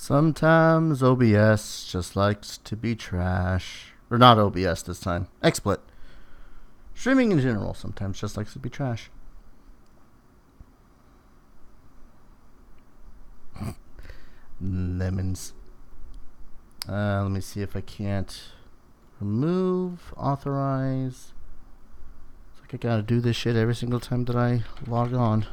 Sometimes OBS just likes to be trash. Or not OBS this time. XSplit. Streaming in general sometimes just likes to be trash. Lemons. Let me see if I can't remove, authorize. It's like I gotta do this shit every single time that I log on.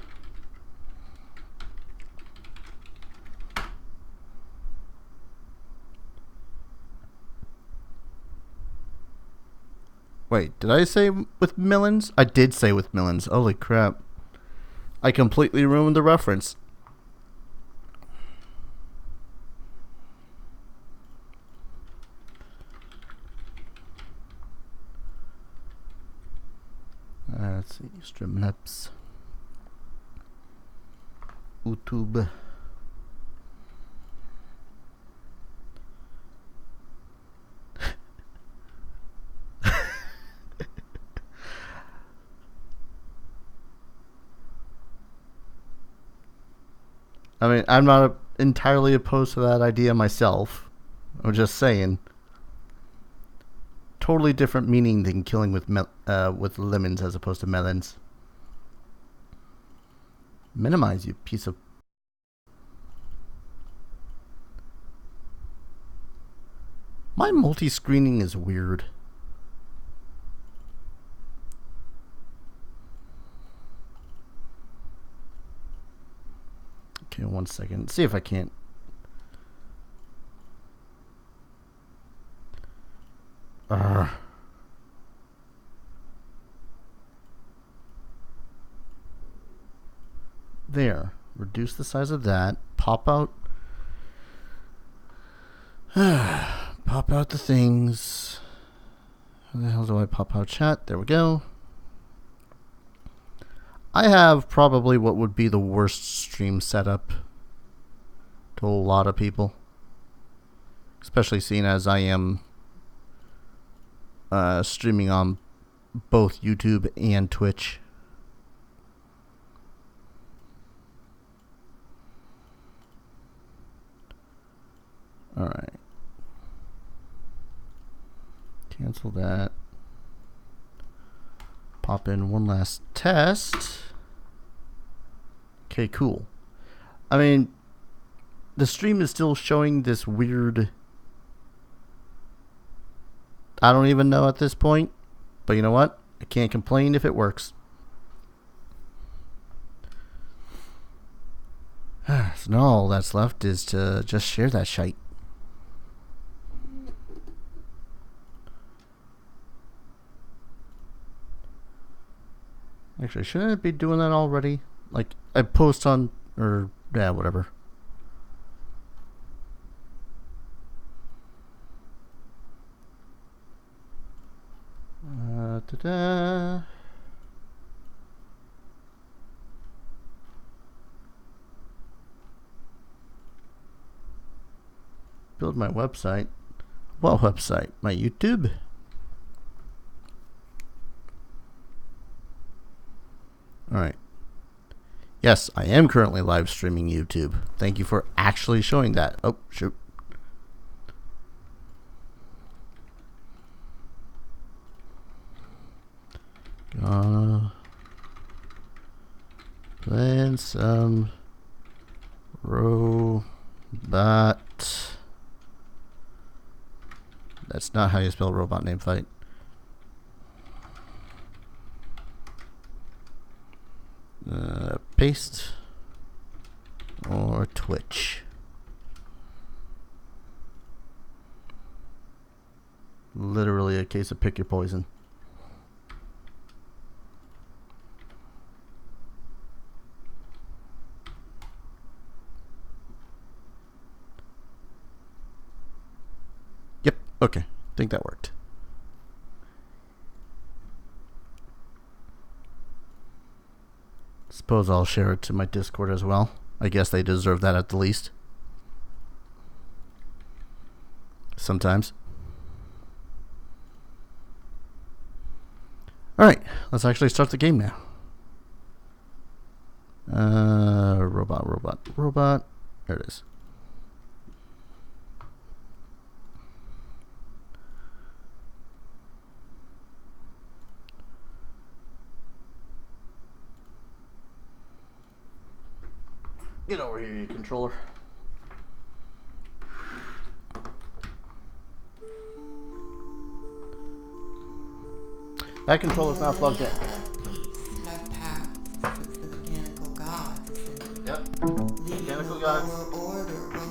Wait, did I say with Millens? I did say with Millens. Holy crap. I completely ruined the reference. Let's see. Streamlabs. YouTube. I mean, I'm not entirely opposed to that idea myself. I'm just saying. Totally different meaning than killing with lemons as opposed to melons. Minimize, you piece of... My multi-screening is weird. Okay, 1 second. See if I can't. There. Reduce the size of that. Pop out. Pop out the things. How the hell do I pop out chat? There we go. I have probably what would be the worst stream setup to a lot of people. Especially seeing as I am streaming on both YouTube and Twitch. Alright. Cancel that. Pop in one last test. Okay, cool. I mean, the stream is still showing this weird... I don't even know at this point. But you know what? I can't complain if it works. So now all that's left is to just share that shite. Actually, shouldn't it be doing that already? Like, I post on... Or, yeah, whatever. Ta-da. Build my website. What website? My YouTube? Alright. Yes, I am currently live streaming YouTube. Thank you for actually showing that. Oh, shoot. Playing some robot. That's not how you spell robot name fight. Paste or Twitch. Literally a case of pick your poison. Yep, okay. I think that worked. Suppose I'll share it to my Discord as well. I guess they deserve that at the least. Sometimes. Alright, let's actually start the game now. Robot. There it is. Get over here, you controller. That controller's not plugged in. Yep. Mechanical gods,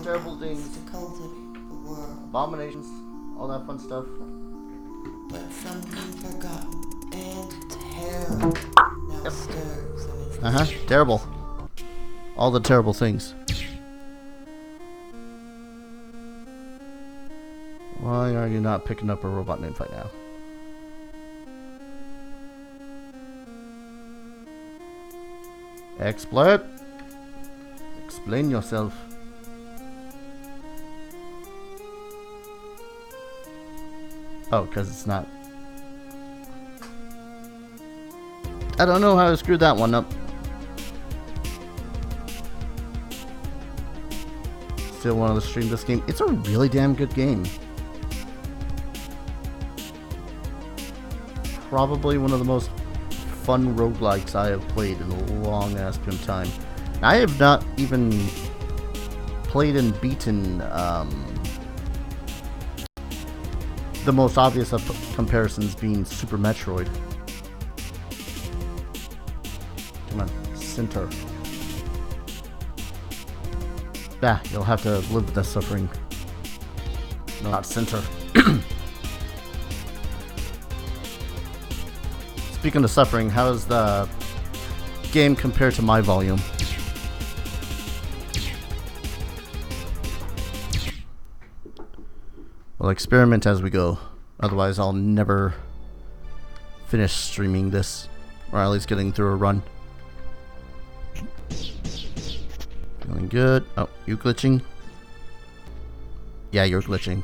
terrible things, abominations, all that fun stuff. But something forgotten and terrible now stirs. Terrible. All the terrible things. Why are you not picking up a robot named Fight Now? Exploit. Explain yourself. Oh, because it's not. I don't know how I screwed that one up. Still wanted to stream this game. It's a really damn good game. Probably one of the most fun roguelikes I have played in a long ass time. I have not even played and beaten the most obvious of comparisons being Super Metroid. Come on, center. Yeah, you'll have to live with that suffering. No, not center. Speaking of suffering, how is the game compared to my volume? We'll experiment as we go. Otherwise, I'll never finish streaming this. Or at least getting through a run. Feeling good. Oh, you glitching? Yeah, you're glitching.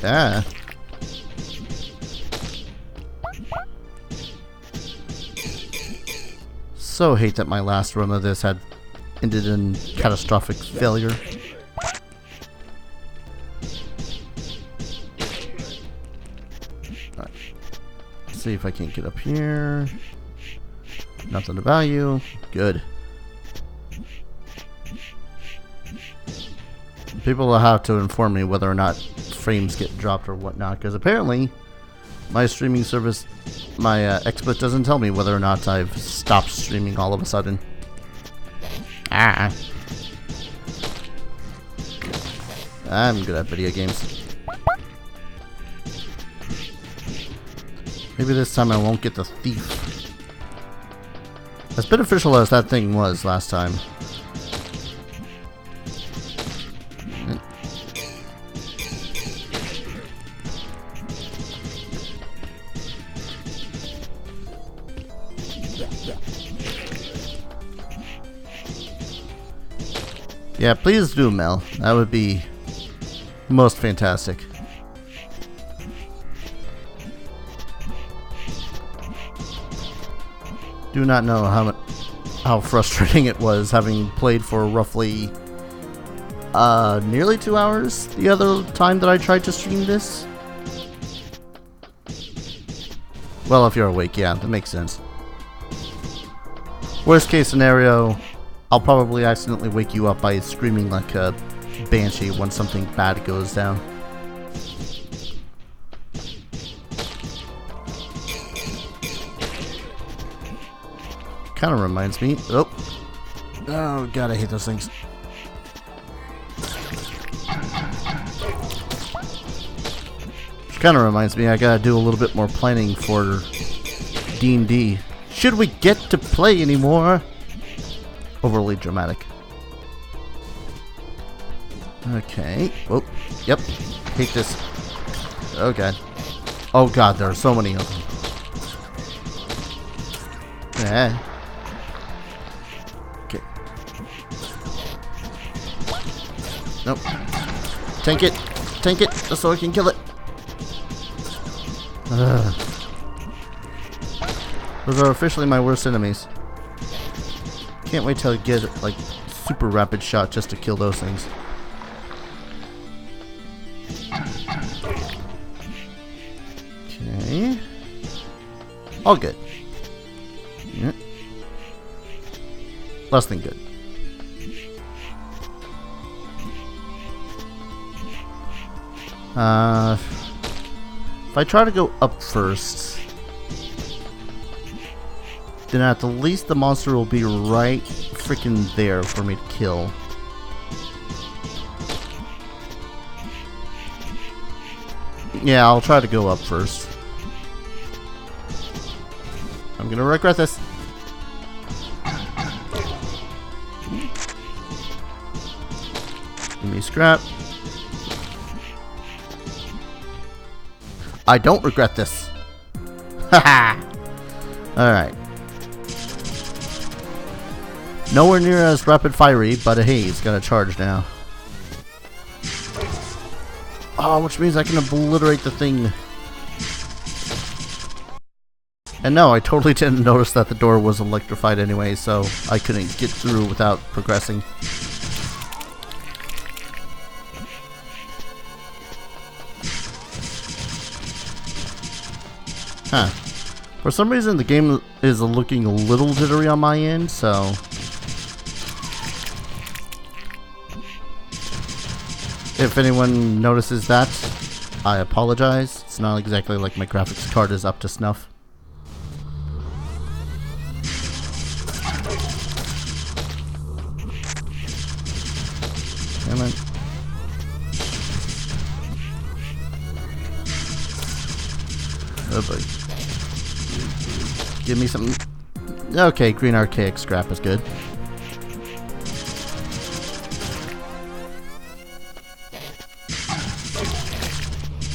Ah. So hate that my last run of this had ended in catastrophic failure. Alright. Let's see if I can't get up here. Nothing to value. Good. People will have to inform me whether or not frames get dropped or whatnot, because apparently my streaming service, my XSplit doesn't tell me whether or not I've stopped streaming all of a sudden. Ah. I'm good at video games. Maybe this time I won't get the thief. As beneficial as that thing was last time. Yeah, please do, Mel. That would be most fantastic. Do not know how frustrating it was having played for roughly nearly 2 hours the other time that I tried to stream this. Well, if you're awake, yeah, that makes sense. Worst case scenario, I'll probably accidentally wake you up by screaming like a banshee when something bad goes down. Kind of reminds me. Oh god, I hate those things. Kind of reminds me I gotta do a little bit more planning for D&D. Should we get to play anymore? Overly dramatic. Okay. Oh, yep. Hate this. Oh god. Oh god, there are so many of them. Yeah. Okay. Nope. Tank it. Tank it just so I can kill it. Those are officially my worst enemies. Can't wait till I get like super rapid shot just to kill those things. Okay. All good. less than good. If I try to go up first, then at the least the monster will be right freaking there for me to kill. Yeah, I'll try to go up first. I'm gonna regret this. Give me scrap. I don't regret this. Haha. Alright. Nowhere near as rapid fiery, but hey, it's got a charge now. Oh, which means I can obliterate the thing. And no, I totally didn't notice that the door was electrified anyway, so I couldn't get through without progressing. Huh. For some reason, the game is looking a little jittery on my end, so... If anyone notices that, I apologize. It's not exactly like my graphics card is up to snuff. Damn it. Oh boy. Give me some... Okay, green archaic scrap is good.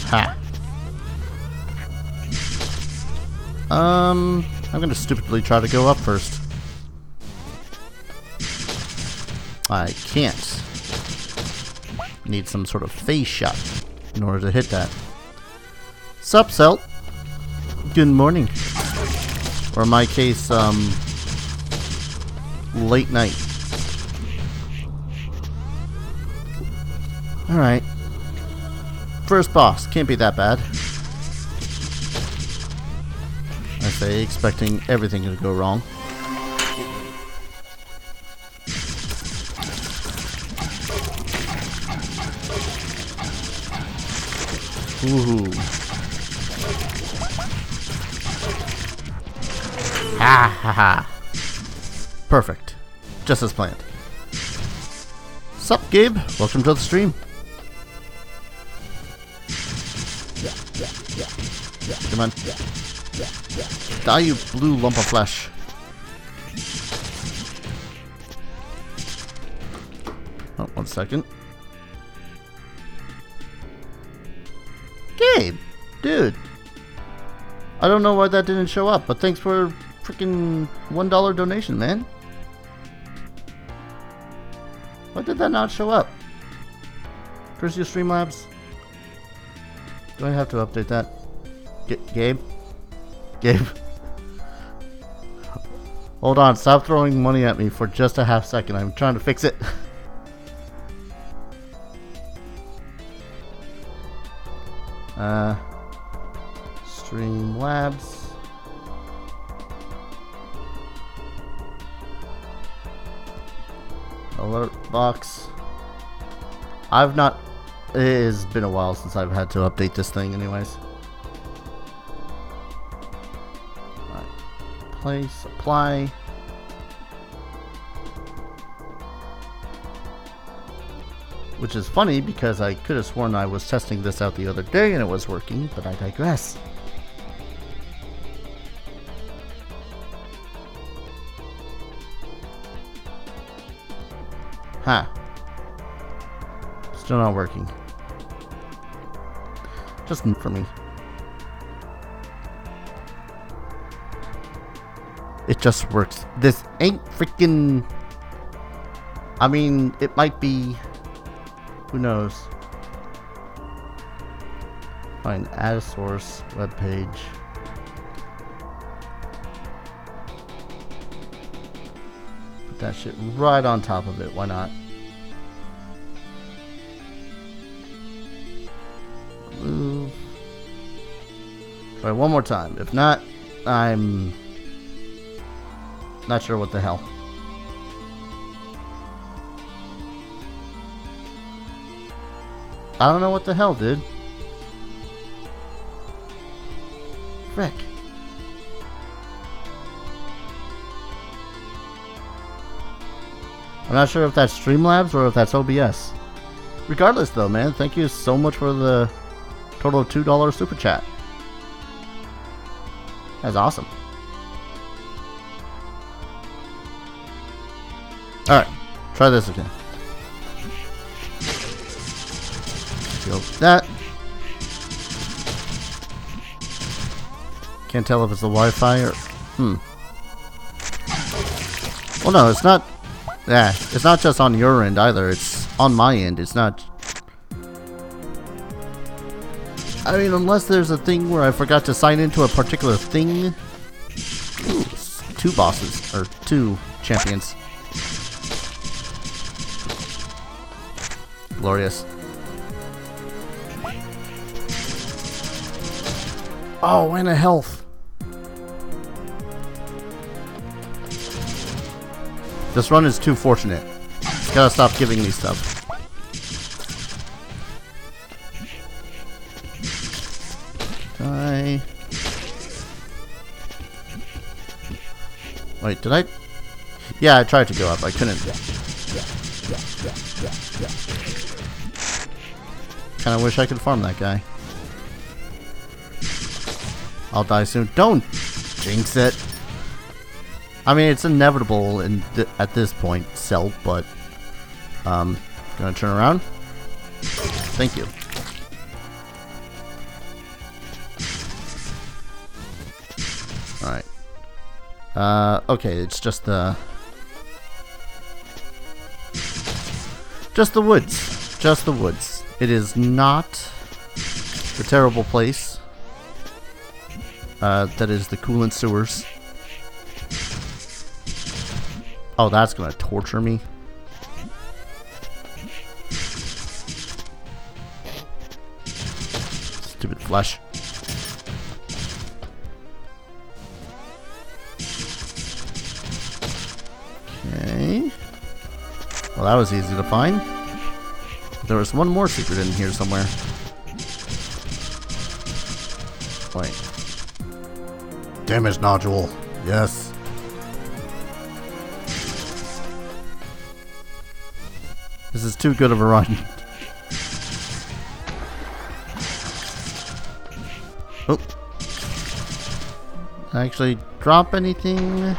Ha. I'm gonna stupidly try to go up first. I can't. Need some sort of phase shot in order to hit that. Sup, Celt? Good morning. Or in my case, late night. Alright. First boss, can't be that bad. I say, expecting everything to go wrong. Ooh. Ha ha ha. Perfect. Just as planned. Sup, Gabe? Welcome to the stream. Come on. Die, you blue lump of flesh. Oh, 1 second. Gabe! Dude! I don't know why that didn't show up, but thanks for freaking $1 donation, man. Why did that not show up? Curse you, Streamlabs. Do I have to update that? Gabe? Gabe? Hold on, stop throwing money at me for just a half second. I'm trying to fix it. Streamlabs. Alert box. I've not... It has been a while since I've had to update this thing anyways. Place, apply. Which is funny because I could have sworn I was testing this out the other day and it was working, but I digress. Ha. Still not working. Just for me. It just works. This ain't freaking... I mean, it might be... Who knows? Fine, add a source, web page. Put that shit right on top of it. Why not? Move. Try one more time. If not, I'm not sure what the hell. I don't know what the hell, dude. Frick. I'm not sure if that's Streamlabs or if that's OBS. Regardless, though, man, thank you so much for the total of $2 super chat. That's awesome. Alright, try this again. Go that. Can't tell if it's the Wi-Fi or... Well, no, it's not... Yeah, it's not just on your end either. It's on my end. It's not... I mean, unless there's a thing where I forgot to sign into a particular thing. Ooh, 2 bosses. Or 2 champions. Glorious. Oh, and a health. This run is too fortunate. Just gotta stop giving me stuff. Wait, did I? Yeah, I tried to go up. I couldn't. Kinda wish I could farm that guy. I'll die soon. Don't jinx it. I mean, it's inevitable at this point, Cell, but gonna turn around. Thank you. All right. Okay, it's just the woods. Just the woods. It is not the terrible place. That is the coolant sewers. Oh, that's gonna torture me. Stupid flesh. Okay. Well, that was easy to find. There was one more secret in here somewhere. Wait. Damage nodule. Yes. This is too good of a run. Oh. Actually, drop anything?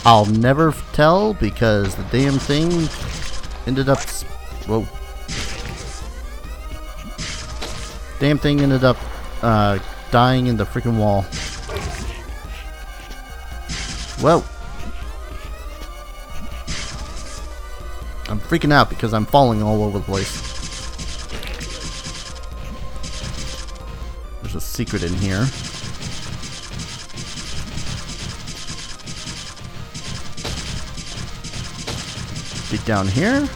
I'll never tell because the damn thing ended up... Whoa. Damn thing ended up dying in the freaking wall. Whoa. I'm freaking out because I'm falling all over the place. There's a secret in here. Get down here.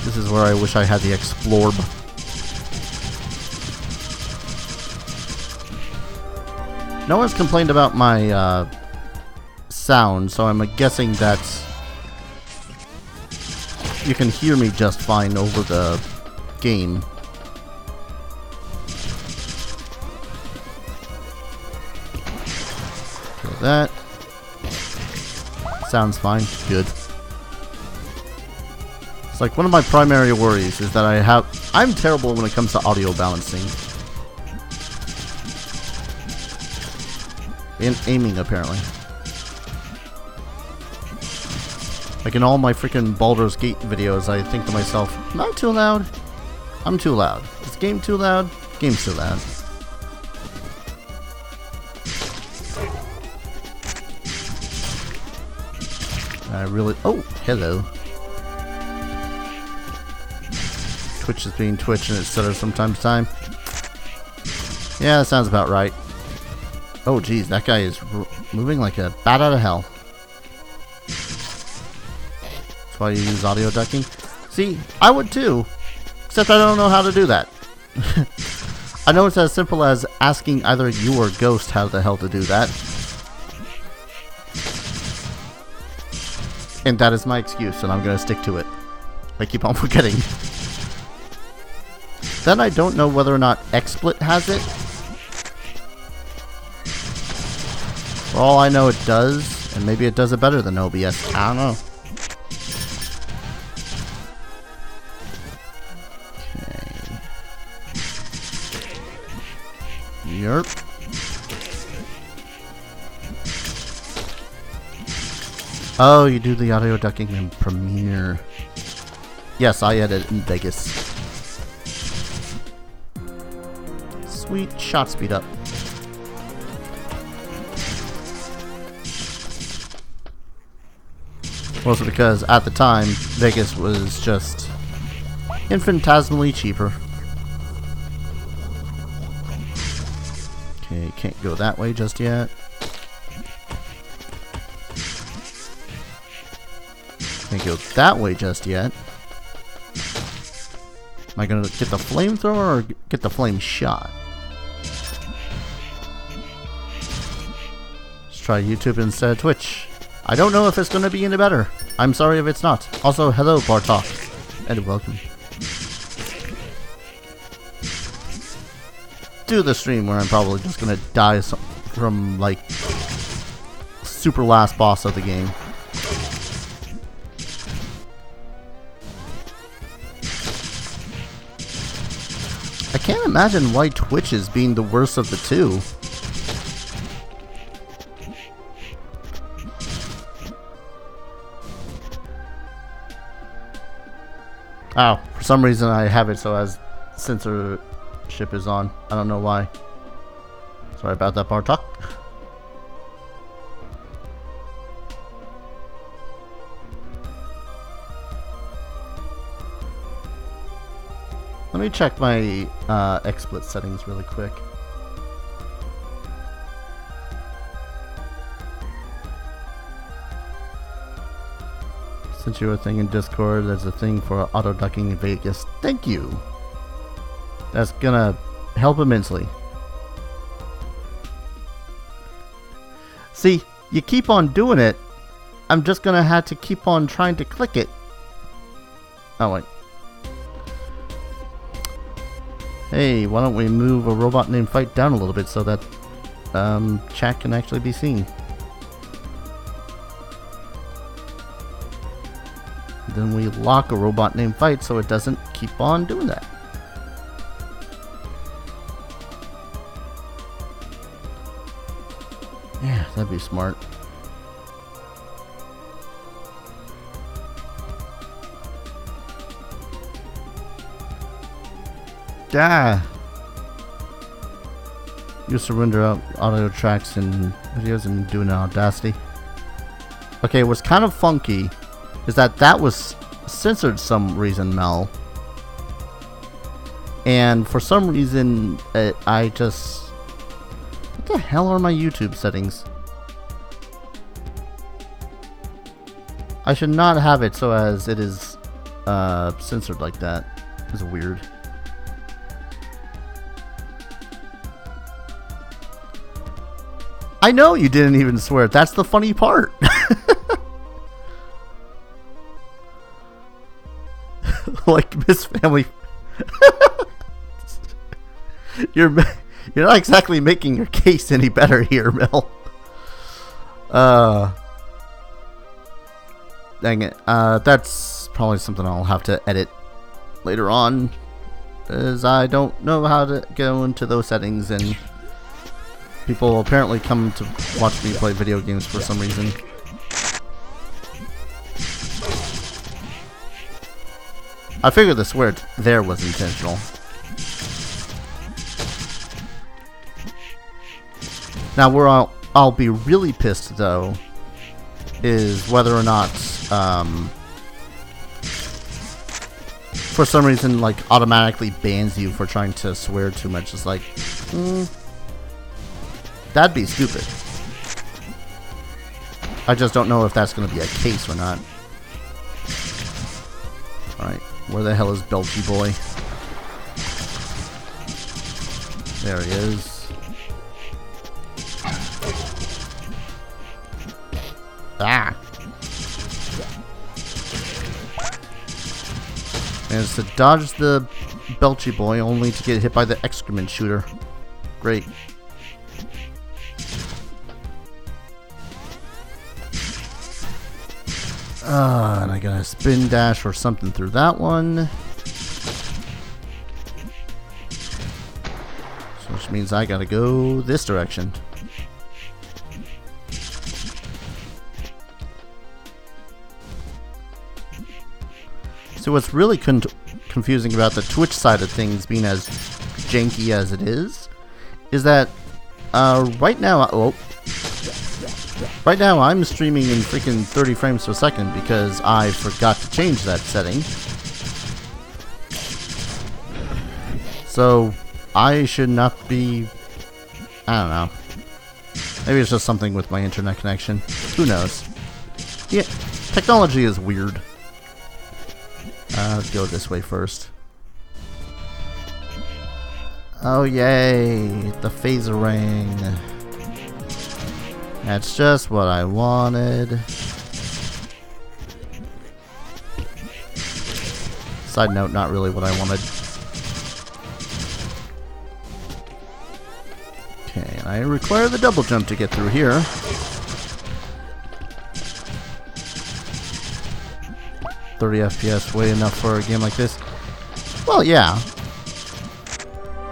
This is where I wish I had the Explorb. No one's complained about my sound, so I'm guessing that you can hear me just fine over the game. Kill that. Sounds fine. Good. It's like one of my primary worries is that I'm terrible when it comes to audio balancing. And aiming, apparently. Like in all my freaking Baldur's Gate videos, I think to myself, am I too loud? I'm too loud. Is the game too loud? Game's too loud. I really... Oh, hello. Twitch is being Twitch and it stutters from time to time. Yeah, that sounds about right. Oh, geez, that guy is moving like a bat out of hell. That's why you use audio ducking. See, I would too, except I don't know how to do that. I know it's as simple as asking either you or Ghost how the hell to do that. And that is my excuse, and I'm gonna stick to it. I keep on forgetting. Then I don't know whether or not XSplit has it. For all I know, it does, and maybe it does it better than OBS. I don't know. Okay. Yerp. Oh, you do the audio ducking in Premiere. Yes, I edit in Vegas. Sweet shot speed up. Mostly because at the time, Vegas was just infinitesimally cheaper. Okay, can't go that way just yet. Can't go that way just yet. Am I gonna get the flamethrower or get the flame shot? Let's try YouTube instead of Twitch. I don't know if it's gonna be any better. I'm sorry if it's not. Also, hello Bartok, and welcome to the stream where I'm probably just gonna die from like super last boss of the game. I can't imagine why Twitch is being the worst of the two. Oh, for some reason I have it so as censorship is on. I don't know why. Sorry about that, Bartok. Let me check my XSplit settings really quick. Since you're a thing in Discord, there's a thing for auto ducking in Vegas. Thank you. That's gonna help immensely. See, you keep on doing it. I'm just gonna have to keep on trying to click it. Oh wait. Hey, why don't we move a robot named Fight down a little bit so that chat can actually be seen. Then we lock a robot named Fight so it doesn't keep on doing that. Yeah, that'd be smart. Ah. You surrender out audio tracks and videos and do an Audacity. Okay, what's kind of funky is that was censored some reason, Mel. And for some reason, I just... What the hell are my YouTube settings? I should not have it so as it is censored like that. It's weird. I know you didn't even swear. That's the funny part. Like Miss Family. You're not exactly making your case any better here, Mel. Dang it. That's probably something I'll have to edit later on, as I don't know how to go into those settings, and people apparently come to watch me play video games for some reason. I figured the swear there was intentional. Now where I'll be really pissed though is whether or not for some reason like automatically bans you for trying to swear too much. It's like that'd be stupid. I just don't know if that's going to be a case or not. Alright, where the hell is Belchy Boy? There he is. Ah! And it's to dodge the Belchy boy only to get hit by the excrement shooter. Great. And I gotta spin dash or something through that one. So which means I gotta go this direction. So what's really confusing about the Twitch side of things being as janky as it is that right now, right now I'm streaming in freaking 30 frames per second because I forgot to change that setting. So I should not be, I don't know. Maybe it's just something with my internet connection. Who knows? Yeah, technology is weird. Let's go this way first. Oh yay, the phaser ring. That's just what I wanted. Side note, not really what I wanted. Okay, and I require the double jump to get through here. $30 FPS, way enough for a game like this? Well, yeah.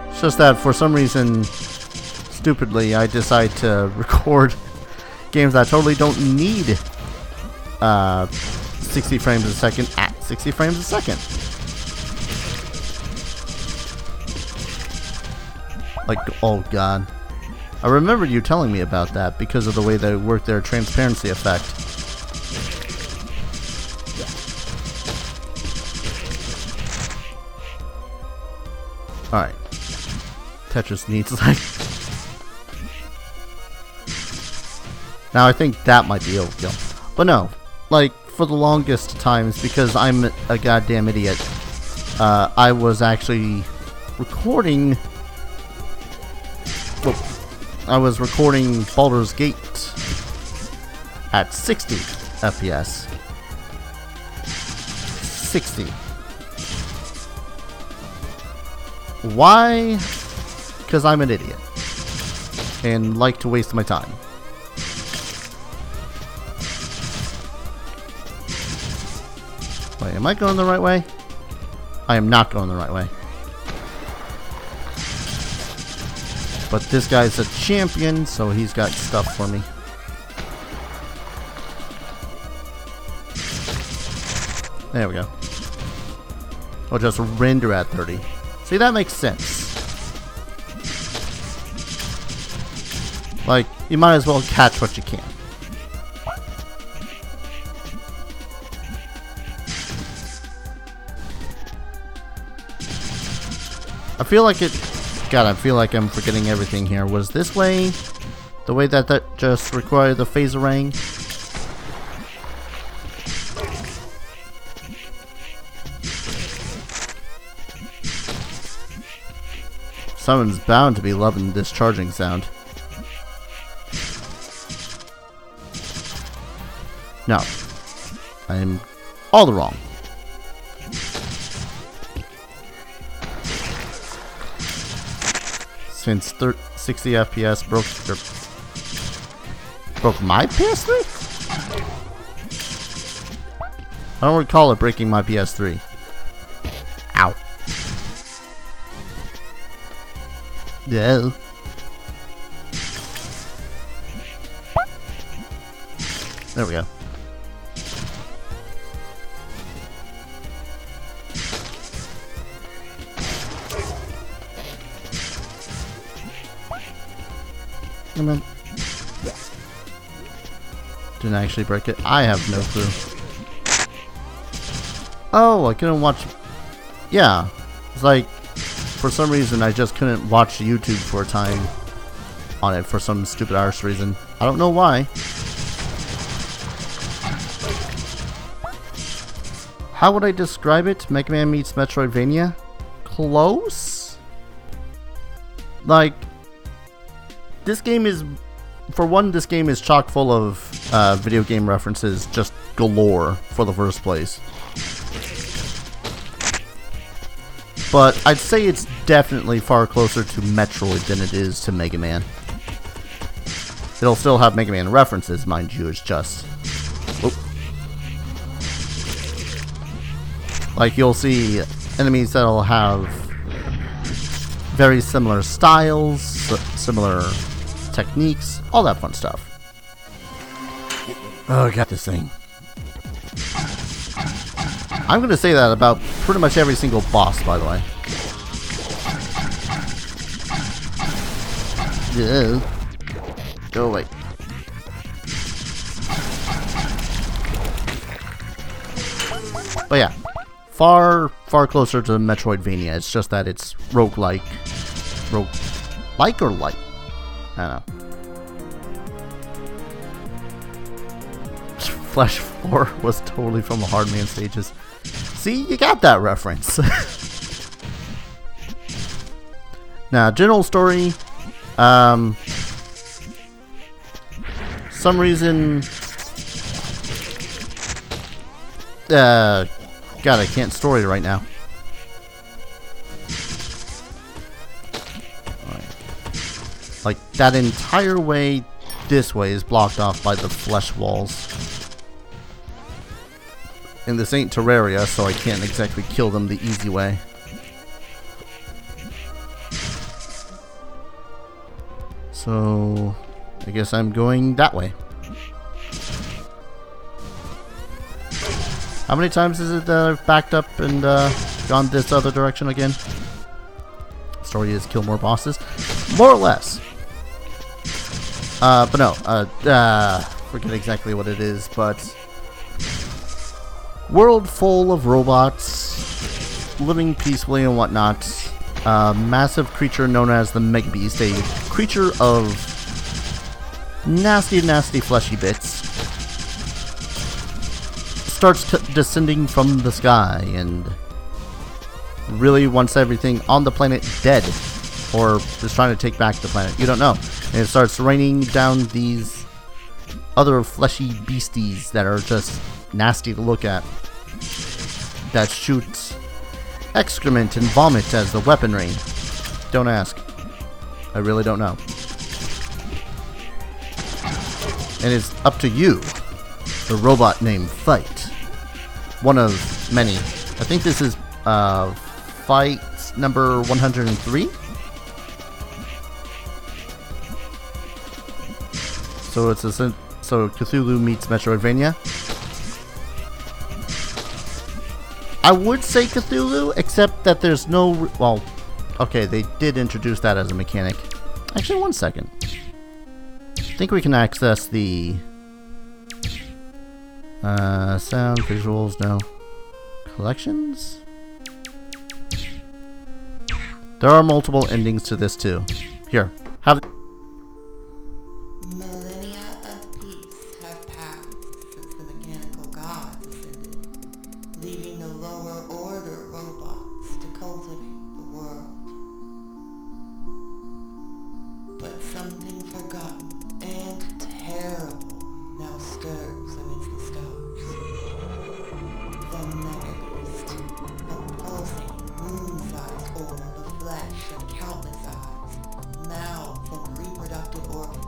It's just that for some reason, stupidly, I decide to record games that totally don't need 60 frames a second at 60 frames a second. Like, oh god. I remember you telling me about that because of the way they work their transparency effect. Alright. Tetris needs like... Now I think that might be overkill. But no. Like, for the longest times, because I'm a goddamn idiot, I was actually recording... Well, I was recording Baldur's Gate at 60 FPS. 60. Why? Because I'm an idiot. And like to waste my time. Wait, am I going the right way? I am not going the right way. But this guy's a champion, so he's got stuff for me. There we go. I'll just render at 30. See, that makes sense. Like, you might as well catch what you can. I feel like it... God, I feel like I'm forgetting everything here. Was this way the way that just required the phaser ring? Someone's bound to be loving this charging sound. No. I am all the wrong. Since 60 FPS broke my PS3? I don't recall it breaking my PS3. Ow. Yeah. There we go. Come on. Didn't actually break it. I have no clue. Oh, I couldn't watch. Yeah. It's like, for some reason, I just couldn't watch YouTube for a time on it for some stupid arse reason. I don't know why. How would I describe it? Mega Man meets Metroidvania? Close? Like, this game is, for one, this game is chock full of video game references, just galore for the first place. but I'd say it's definitely far closer to Metroid than it is to Mega Man. It'll still have Mega Man references, mind you, it's just... Whoop. Like, you'll see enemies that'll have very similar styles, similar techniques, all that fun stuff. Oh, I got this thing. I'm gonna say that about pretty much every single boss, by the way. Yeah. Go away. But yeah, far closer to Metroidvania. It's just that it's roguelike. Roguelike or light? I don't know. Flash 4 was totally from the Hardman stages. See, you got that reference. Now, general story. Some reason. God, I can't story it right now. Like, that entire way this way is blocked off by the flesh walls. And this ain't Terraria, so I can't exactly kill them the easy way. So, I guess I'm going that way. How many times is it backed up and gone this other direction again? Story is kill more bosses. More or less. But no, forget exactly what it is, but... World full of robots, living peacefully and whatnot. Massive creature known as the Mega Beast, a creature of nasty fleshy bits, starts descending from the sky and really wants everything on the planet dead, or is trying to take back the planet. You don't know. And it starts raining down these other fleshy beasties that are just nasty to look at, that shoots excrement and vomit as the weapon rain. Don't ask. I really don't know. And it's up to you, the robot named Fight. One of many. I think this is fight number 103. So it's so Cthulhu meets Metroidvania. I would say Cthulhu, except that there's no... Well, okay, they did introduce that as a mechanic. Actually, one second. I think we can access the... sound, visuals, no. Collections? There are multiple endings to this, too. Here, have... Millennia of peace have passed since the mechanical gods ascended, leaving the lower order robots to cultivate the world. But something forgotten and terrible now stirs amidst the stars. The Mega Beast, a pulsing, moon-sized orb of flesh and countless eyes, mouths and reproductive organs,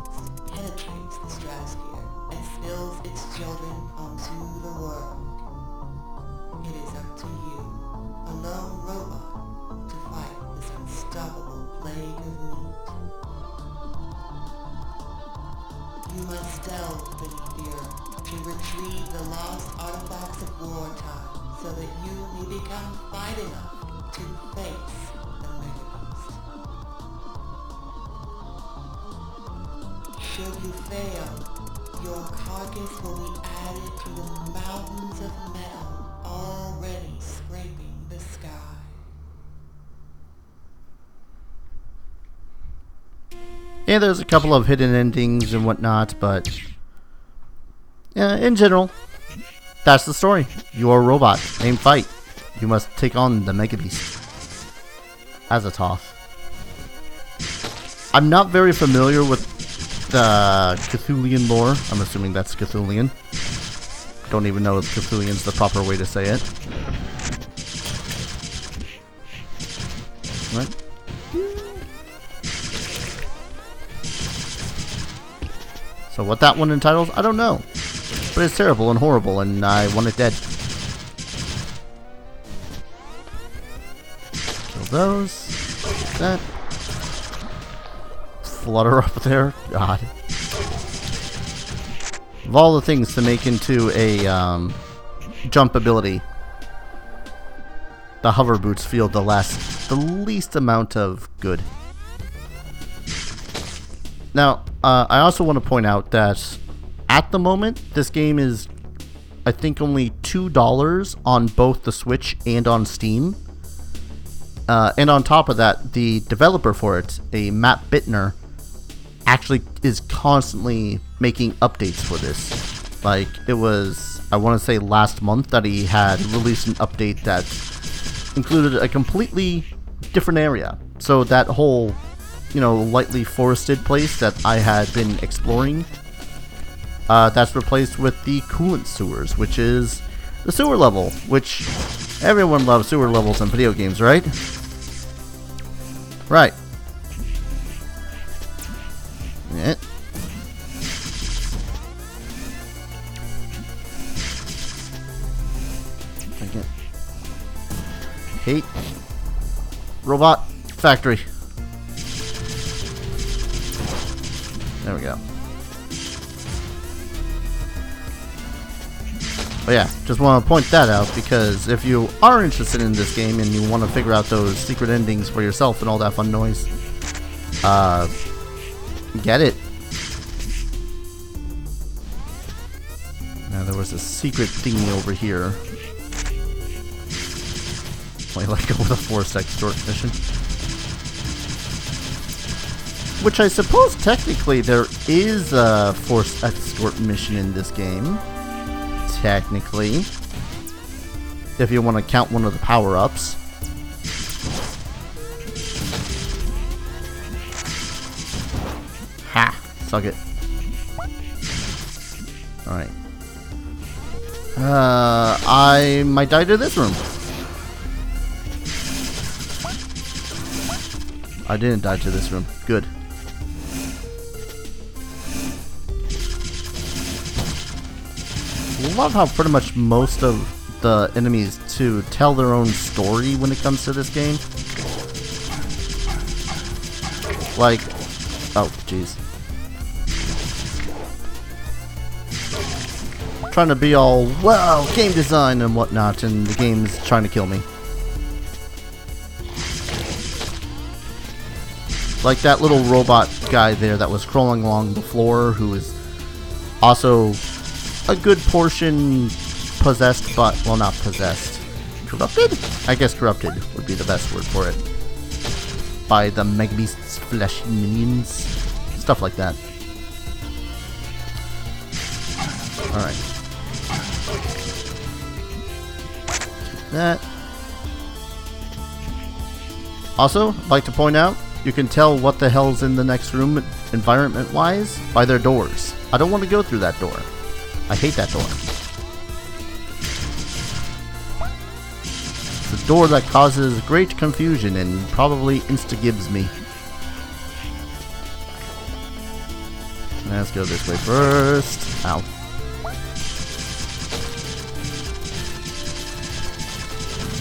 penetrates the stratosphere and spills its children onto the world. It is up to you, a lone robot, to fight this unstoppable plague of meat. You must delve beneath the earth to retrieve the lost artifacts of wartime so that you may become fight enough to face the Mega Beast. Should you fail, your carcass will be added to the mountains of metal already scraping the sky. Yeah, there's a couple of hidden endings and whatnot, but in general, that's the story. You are a robot named Fight. You must take on the Mega Beast as a Toth. I'm not very familiar with the Cthulian lore. I'm assuming that's Cthulian. Don't even know if Cthulian's the proper way to say it. So what that one entitles, I don't know. But it's terrible and horrible, and I want it dead. Kill those. Get that. Flutter up there. God. Of all the things to make into a jump ability, the hover boots feel the least amount of good. Now, I also want to point out that at the moment, this game is, I think, only $2 on both the Switch and on Steam. And on top of that, the developer for it, a Matt Bittner, actually is constantly making updates for this. Like, it was, I want to say last month that he had released an update that included a completely different area. So that whole, you know, lightly forested place that I had been exploring, that's replaced with the coolant sewers, which is the sewer level, which everyone loves sewer levels in video games, right? Right. Yeah. Hate robot factory. There we go. But yeah, just want to point that out, because if you are interested in this game and you want to figure out those secret endings for yourself and all that fun noise, get it. Now there was a secret thingy over here. Play like go with a forced extort mission. Which I suppose technically there is a forced escort mission in this game. Technically. If you want to count one of the power-ups. Ha! Suck it. Alright. I might die to this room. I didn't die to this room. Good. Love how pretty much most of the enemies to tell their own story when it comes to this game. Like, oh jeez. Trying to be all, wow, game design and whatnot, and the game's trying to kill me. Like that little robot guy there that was crawling along the floor, who is also a good portion possessed, but, well, not possessed. Corrupted? I guess corrupted would be the best word for it. By the Mega Beast's fleshy minions. Stuff like that. Alright. Take that. Also, I'd like to point out, you can tell what the hell's in the next room environment-wise by their doors. I don't want to go through that door. I hate that door. It's a door that causes great confusion and probably insta-gibs me. Let's go this way first. Ow.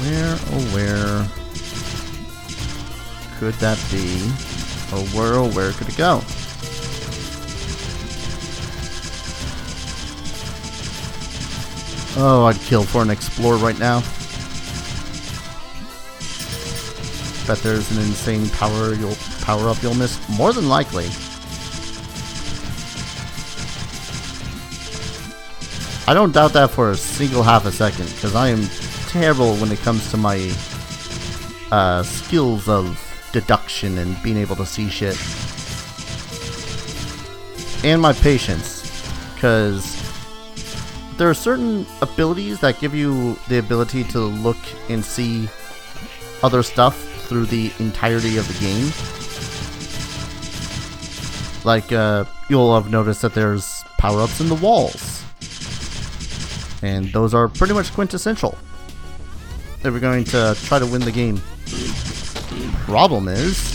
Where, oh where could that be? Oh where could it go? Oh, I'd kill for an Explorer right now. Bet there's an insane power up you'll miss. More than likely. I don't doubt that for a single half a second, because I am terrible when it comes to my skills of deduction and being able to see shit. And my patience, because there are certain abilities that give you the ability to look and see other stuff through the entirety of the game. Like, you'll have noticed that there's power-ups in the walls. And those are pretty much quintessential if we're going to try to win the game. Problem is,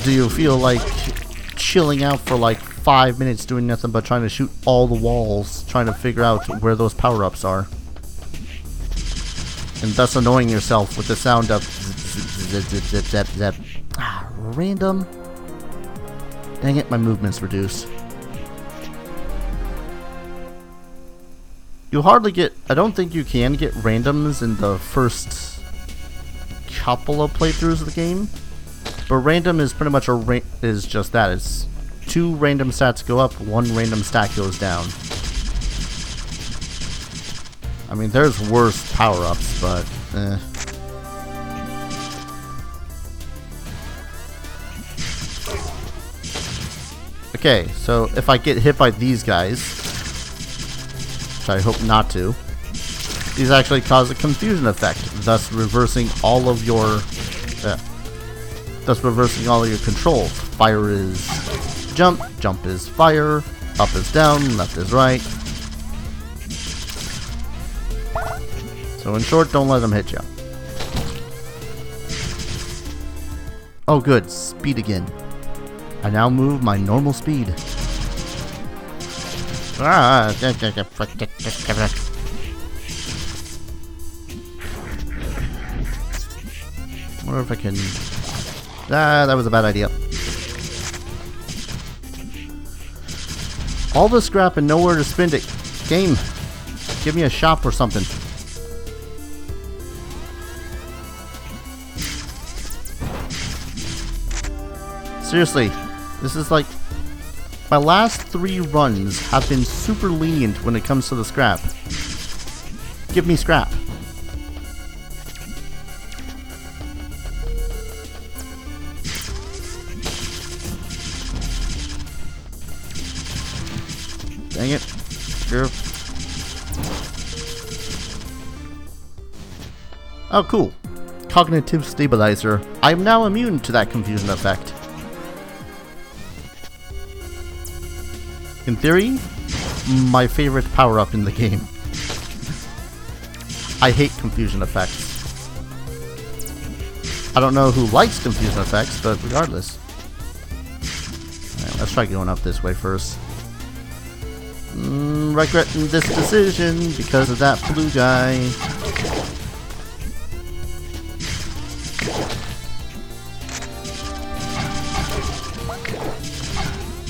do you feel like chilling out for like 5 minutes doing nothing but trying to shoot all the walls, trying to figure out where those power-ups are. And thus annoying yourself with the sound of zip, zip, zip, zip, zip. Random. Dang it, my movement's reduced. You hardly get... I don't think you can get randoms in the first couple of playthroughs of the game. But random is pretty much is just that. It's 2 random stats go up, 1 random stat goes down. I mean, there's worse power-ups, but eh. Okay, so if I get hit by these guys, which I hope not to, these actually cause a confusion effect, thus reversing all of your controls. Fire is jump, jump is fire, up is down, left is right. So in short, don't let them hit you. Oh good, speed again. I now move my normal speed. Wonder if I can... that was a bad idea. All the scrap and nowhere to spend it. Game, give me a shop or something. Seriously, this is like... My last 3 runs have been super lenient when it comes to the scrap. Give me scrap. Dang it. Sure. Oh, cool. Cognitive stabilizer. I am now immune to that confusion effect. In theory, my favorite power-up in the game. I hate confusion effects. I don't know who likes confusion effects, but regardless. Alright, let's try going up this way first. Regretting this decision because of that blue guy.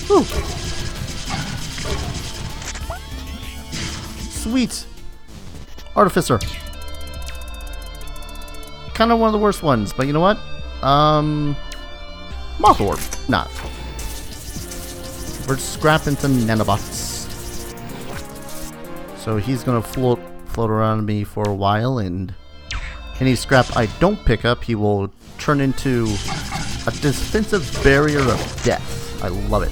Whew. Sweet! Artificer. Kind of one of the worst ones, but you know what? Moth Orb. Not. We're scrapping some nanobots. So he's gonna float around me for a while, and any scrap I don't pick up, he will turn into a defensive barrier of death. I love it.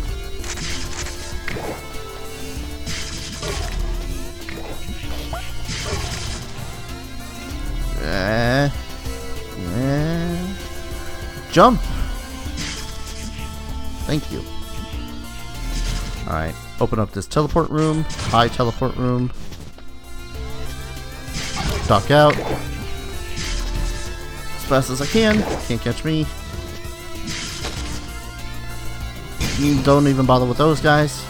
Jump! Thank you. Alright, open up this teleport room. High teleport room. Duck out. As fast as I can. Can't catch me. Don't even bother with those guys.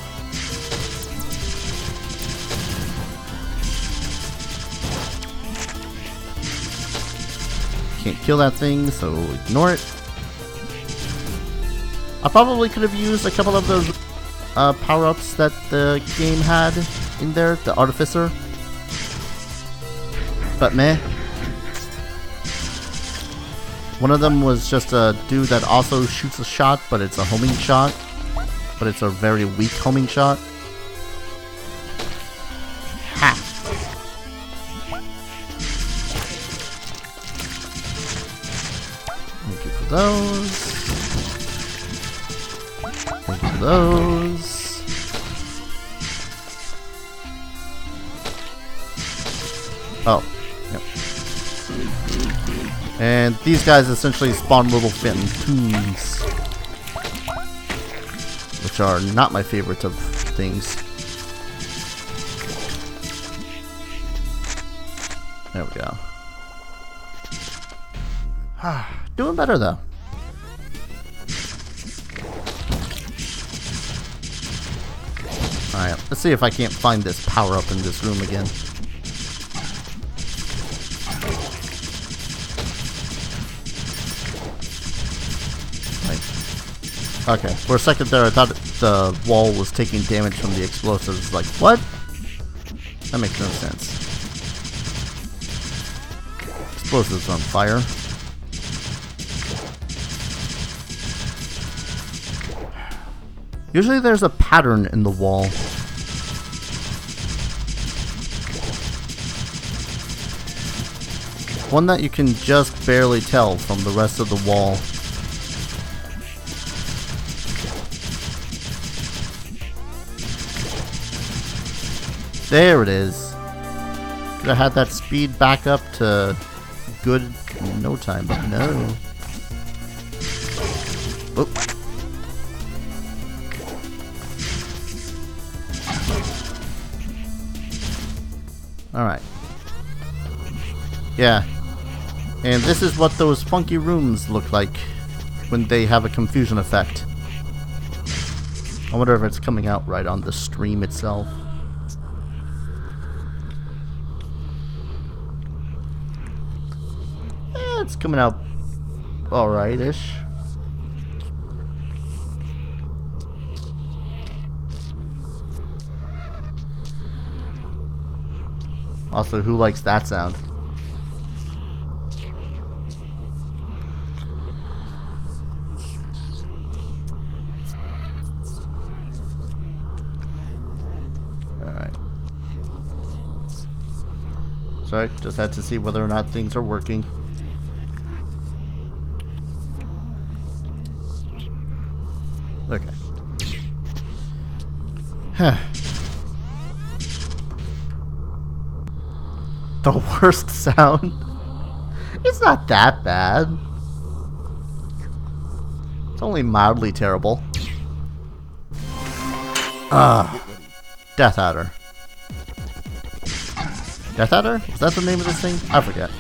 Can't kill that thing, so ignore it. I probably could have used a couple of those power-ups that the game had in there, the Artificer. But meh. One of them was just a dude that also shoots a shot, but it's a homing shot. But it's a very weak homing shot. Ha! Thank you for those. Thank you for those. Oh, yep. And these guys essentially spawn little phantoms, which are not my favorite of things. There we go. Doing better though. Let's see if I can't find this power up in this room again. Okay, for a second there I thought the wall was taking damage from the explosives. Like, what? That makes no sense. Explosives on fire. Usually there's a pattern in the wall. One that you can just barely tell from the rest of the wall. There it is. Could have had that speed back up to good in no time, but no. Oh. Alright. Yeah. And this is what those funky rooms look like when they have a confusion effect. I wonder if it's coming out right on the stream itself. It's coming out alright-ish. Also, who likes that sound? Alright. Sorry, just had to see whether or not things are working. Okay. Huh. The worst sound? It's not that bad. It's only mildly terrible. Death Adder. Death Adder? Is that the name of this thing? I forget.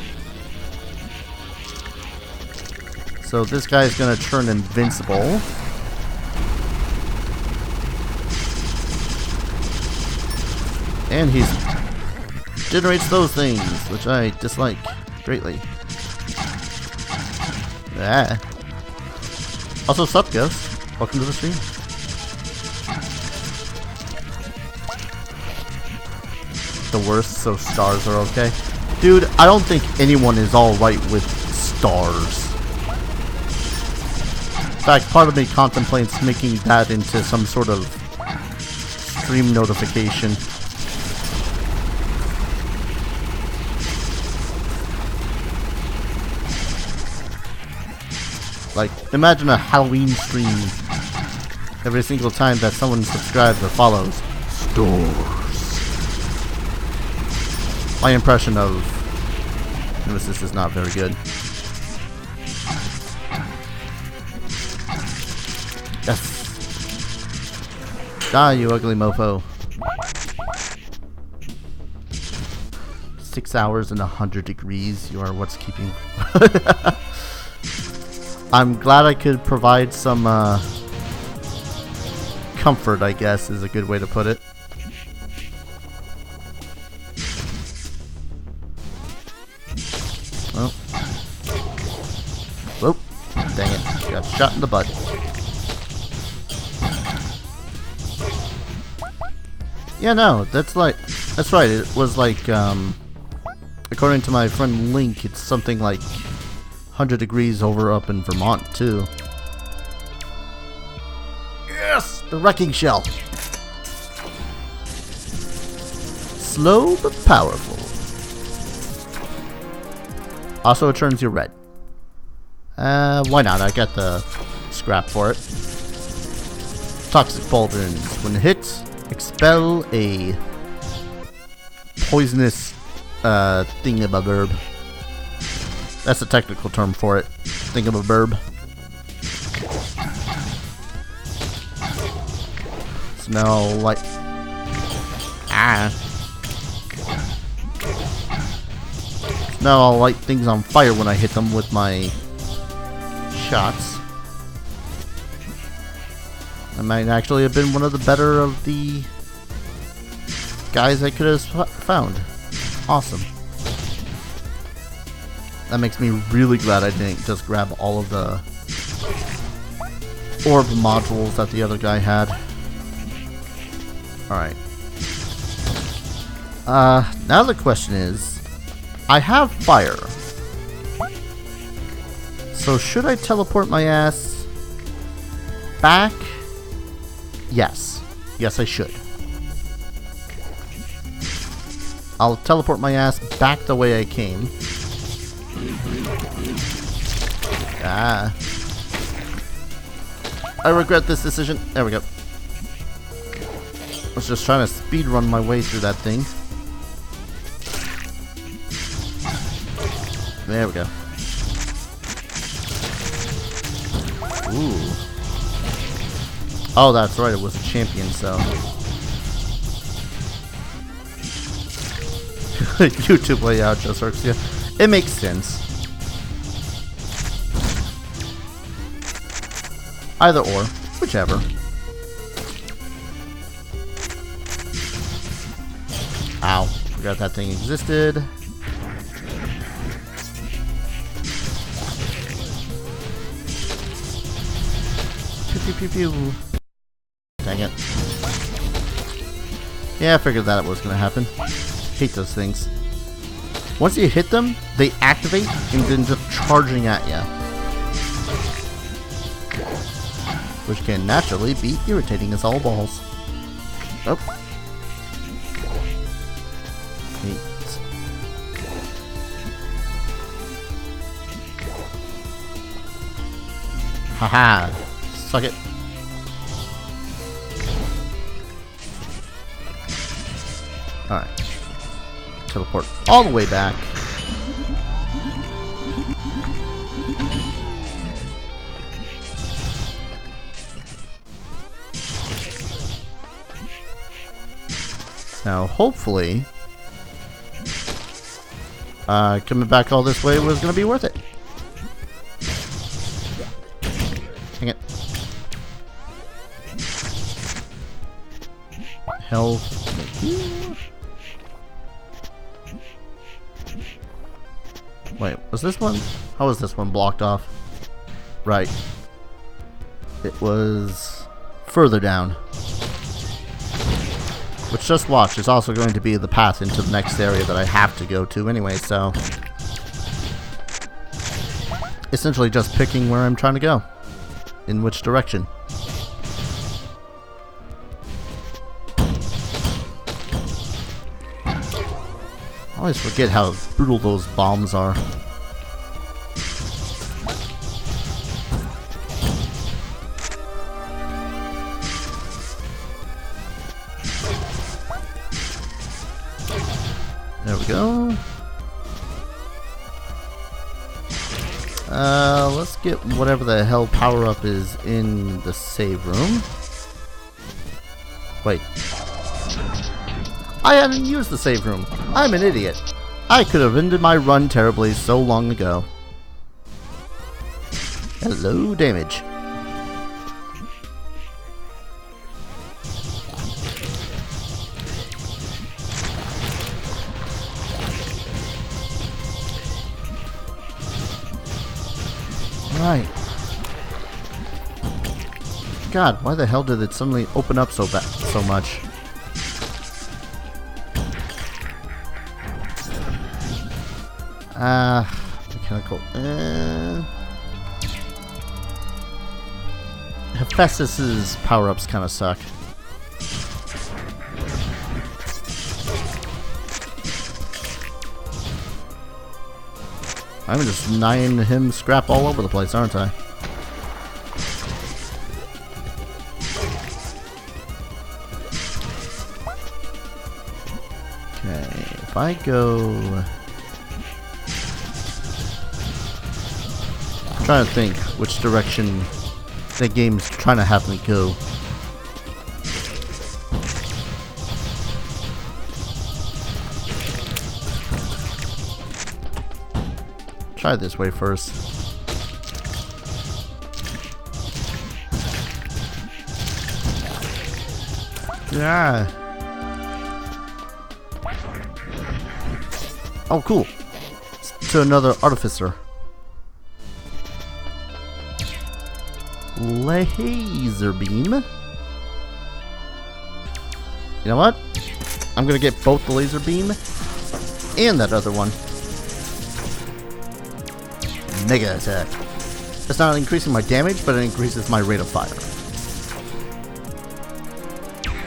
So this guy's gonna turn invincible. And he generates those things, which I dislike greatly. Ah. Also, sup, Ghost? Welcome to the stream. The worst, so stars are okay. Dude, I don't think anyone is alright with stars. In fact, part of me contemplates making that into some sort of stream notification. Like, imagine a Halloween stream every single time that someone subscribes or follows. Stars. My impression of Nemesis is not very good. Yes. Die, you ugly mofo. 6 hours and 100 degrees. You are what's keeping... I'm glad I could provide some comfort, I guess, is a good way to put it. Oh. Whoop. Dang it. Got shot in the butt. Yeah, no, that's right. It was like, according to my friend Link, it's something like 100 degrees over up in Vermont, too. Yes! The wrecking shell! Slow but powerful. Also, it turns you red. Why not? I got the scrap for it. Toxic pauldrons. When hit, expel a poisonous thingamaburb. That's a technical term for it. Thingamaburb. So now I'll light... Now I'll light things on fire when I hit them with my shots. I might actually have been one of the better of the guys I could have found. Awesome. That makes me really glad I didn't just grab all of the orb modules that the other guy had. Alright. Now the question is, I have fire. So should I teleport my ass back? Yes. Yes, I should. I'll teleport my ass back the way I came. Ah. I regret this decision. There we go. I was just trying to speed run my way through that thing. There we go. Ooh. Oh, that's right. It was a champion, so. YouTube layout just works. Yeah, it makes sense. Either or, whichever. Ow, forgot that thing existed. Pew pew pew pew. Dang it. Yeah, I figured that was gonna happen. Hate those things. Once you hit them, they activate and then just charging at you. Which can naturally be irritating as all balls. Oh. Neat. Haha. Suck it. Alright. Teleport all the way back. Now, hopefully, coming back all this way was going to be worth it. Dang it. Health. Wait, was this one? How was this one blocked off? Right. It was further down. Which, just watch, is also going to be the path into the next area that I have to go to anyway, so. Essentially just picking where I'm trying to go. In which direction. I always forget how brutal those bombs are. There we go. Let's get whatever the hell power-up is in the save room. Wait. I hadn't used the save room. I'm an idiot. I could have ended my run terribly so long ago. Hello, damage. Right. God, why the hell did it suddenly open up so much? Mechanical. Hephaestus's power-ups kind of suck. I'm just denying him scrap all over the place, aren't I? Okay, if I go... I'm trying to think which direction the game's trying to have me go. Try this way first. Yeah. Oh, cool. To another artificer. Laser beam. You know what? I'm gonna get both the laser beam and that other one. Mega attack. It's not increasing my damage, but it increases my rate of fire.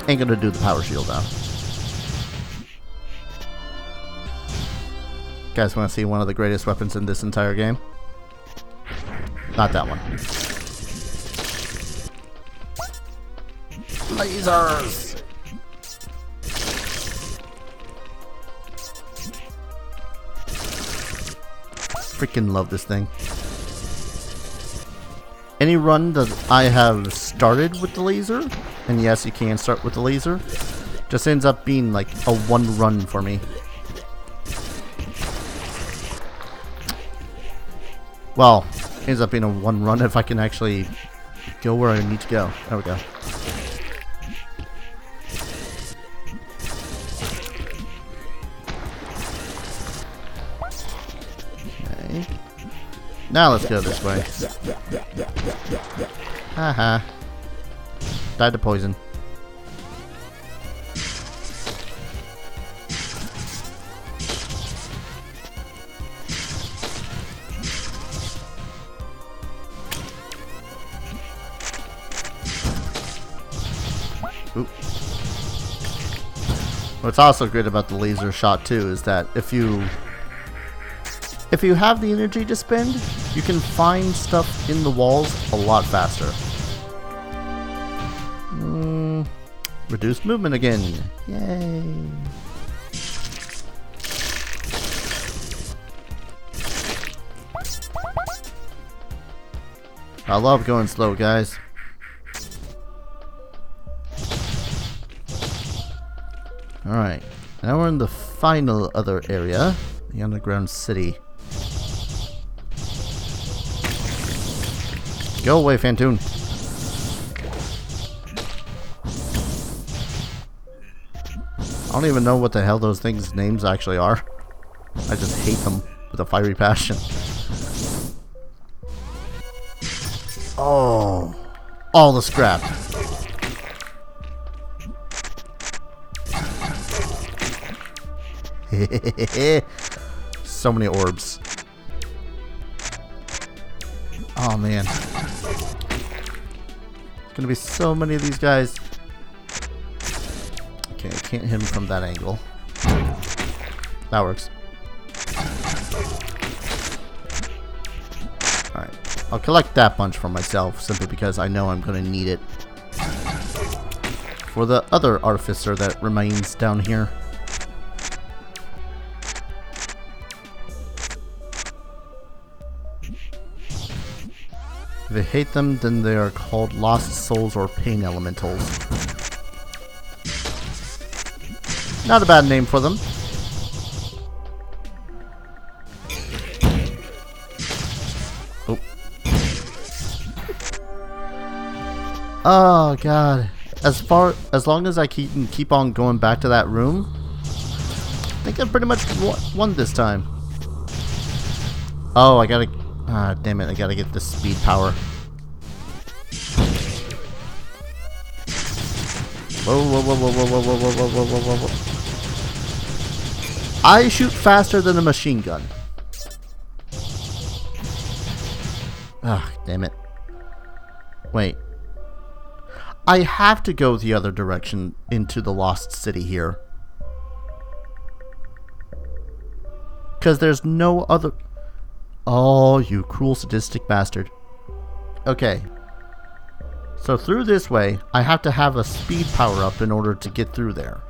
Ain't gonna do the power shield though. Guys, want to see one of the greatest weapons in this entire game? Not that one. Lasers! Freaking love this thing. Any run that I have started with the laser, and yes, you can start with the laser, just ends up being like a one run for me. Well, ends up being a one run if I can actually go where I need to go. There we go. Okay. Now let's go this way. Haha. Died to poison. Oop. What's also great about the laser shot too is that if you have the energy to spend, you can find stuff in the walls a lot faster. Reduced movement again. Yay. I love going slow, guys. Alright, now we're in the final other area, the underground city. Go away, Phantoon. I don't even know what the hell those things' names actually are. I just hate them with a fiery passion. Oh, all the scrap. So many orbs. Oh man. There's gonna be so many of these guys. Okay, I can't hit him from that angle. That works. Alright. I'll collect that bunch for myself simply because I know I'm gonna need it for the other artificer that remains down here. If I hate them, then they are called lost souls or pain elementals. Not a bad name for them. Oh. Oh god. As long as I keep on going back to that room, I think I pretty much won this time. Oh, I gotta. Ah, damn it! I gotta get the speed power. Whoa, whoa, whoa, whoa, whoa, whoa, whoa, whoa, whoa, whoa, whoa, whoa! I shoot faster than a machine gun. Ah, damn it! Wait. I have to go the other direction into the lost city here, because there's no other. Oh, you cruel, sadistic bastard. Okay. So through this way, I have to have a speed power up in order to get through there.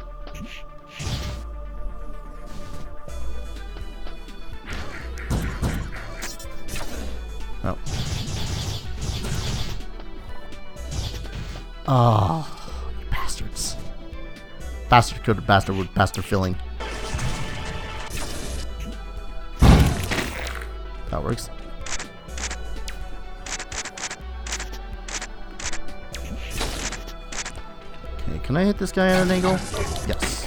Oh. Oh, you bastards. Bastard could bastard with bastard filling. That works. Okay, can I hit this guy at an angle? Yes.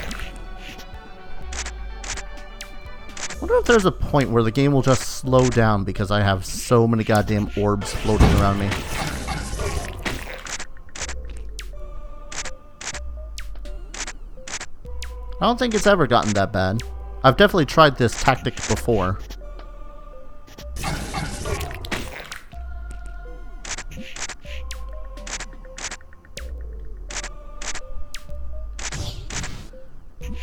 wonder if there's a point where the game will just slow down because I have so many goddamn orbs floating around me. I don't think it's ever gotten that bad. I've definitely tried this tactic before.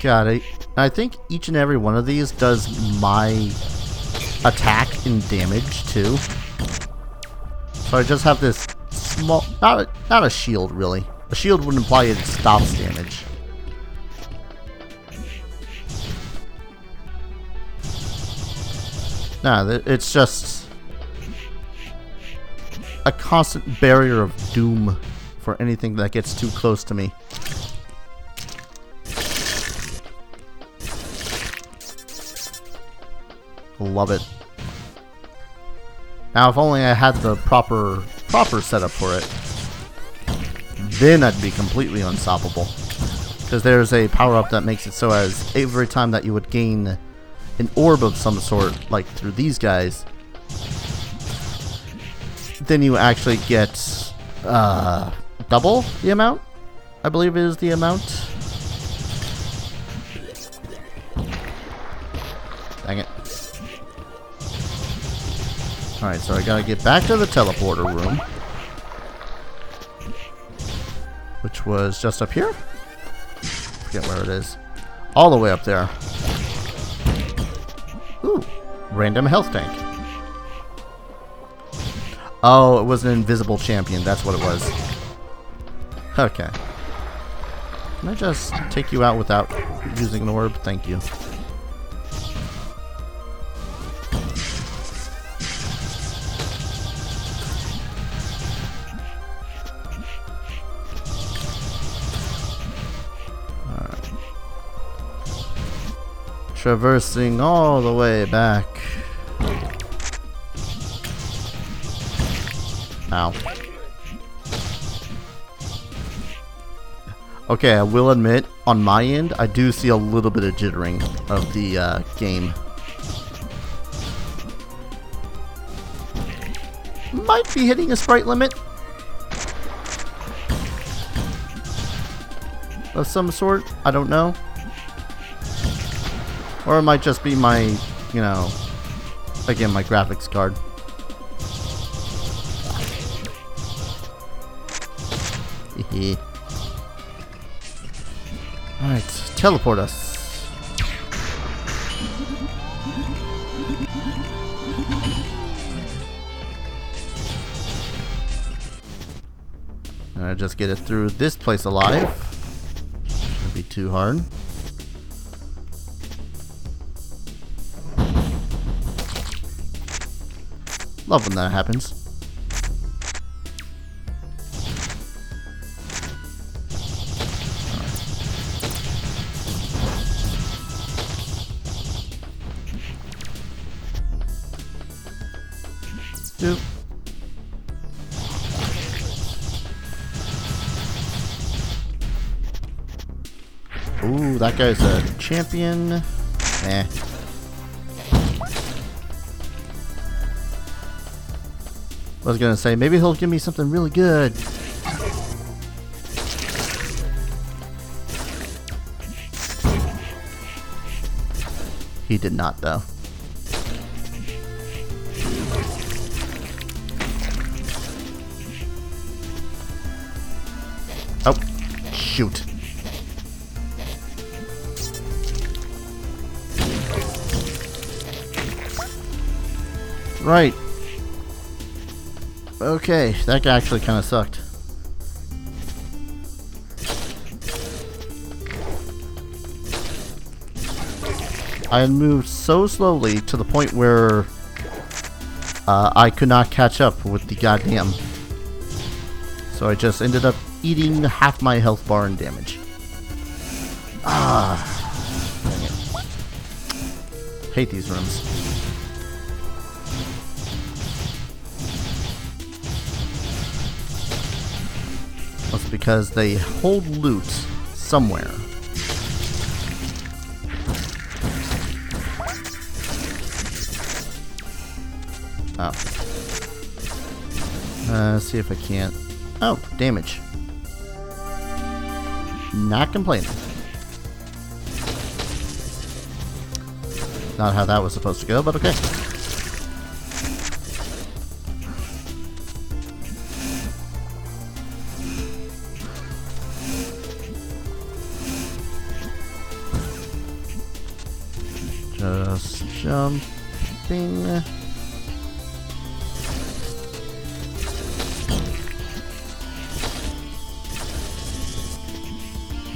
Got it. I think each and every one of these does my attack and damage too. So I just have this small, not a shield really. A shield would imply it stops damage. Nah, it's just a constant barrier of doom for anything that gets too close to me. Love it. Now, if only I had the proper setup for it, then I'd be completely unstoppable. Because there's a power-up that makes it so as every time that you would gain an orb of some sort, like through these guys, then you actually get double the amount, I believe is the amount. Dang it. Alright, so I gotta get back to the teleporter room, which was just up here? Forget where it is. All the way up there. Ooh, random health tank. Oh, it was an invisible champion, that's what it was. Okay. Can I just take you out without using an orb? Thank you. Traversing all the way back. Ow. Okay, I will admit, on my end, I do see a little bit of jittering of the game. Might be hitting a sprite limit of some sort, I don't know. Or it might just be my, you know, again, my graphics card. Alright, teleport us. Alright, just get it through this place alive. Shouldn't be too hard. Love when that happens. Doop. Ooh, that guy's a champion. Eh. I was gonna say, maybe he'll give me something really good. He did not, though. Oh, shoot. Right. Okay, that guy actually kind of sucked. I had moved so slowly to the point where I could not catch up with the goddamn. So I just ended up eating half my health bar and damage. Ah, dang it. Hate these rooms. That's because they hold loot somewhere. Oh. See if I can't. Oh, damage. Not complaining. Not how that was supposed to go, but okay. Just jumping.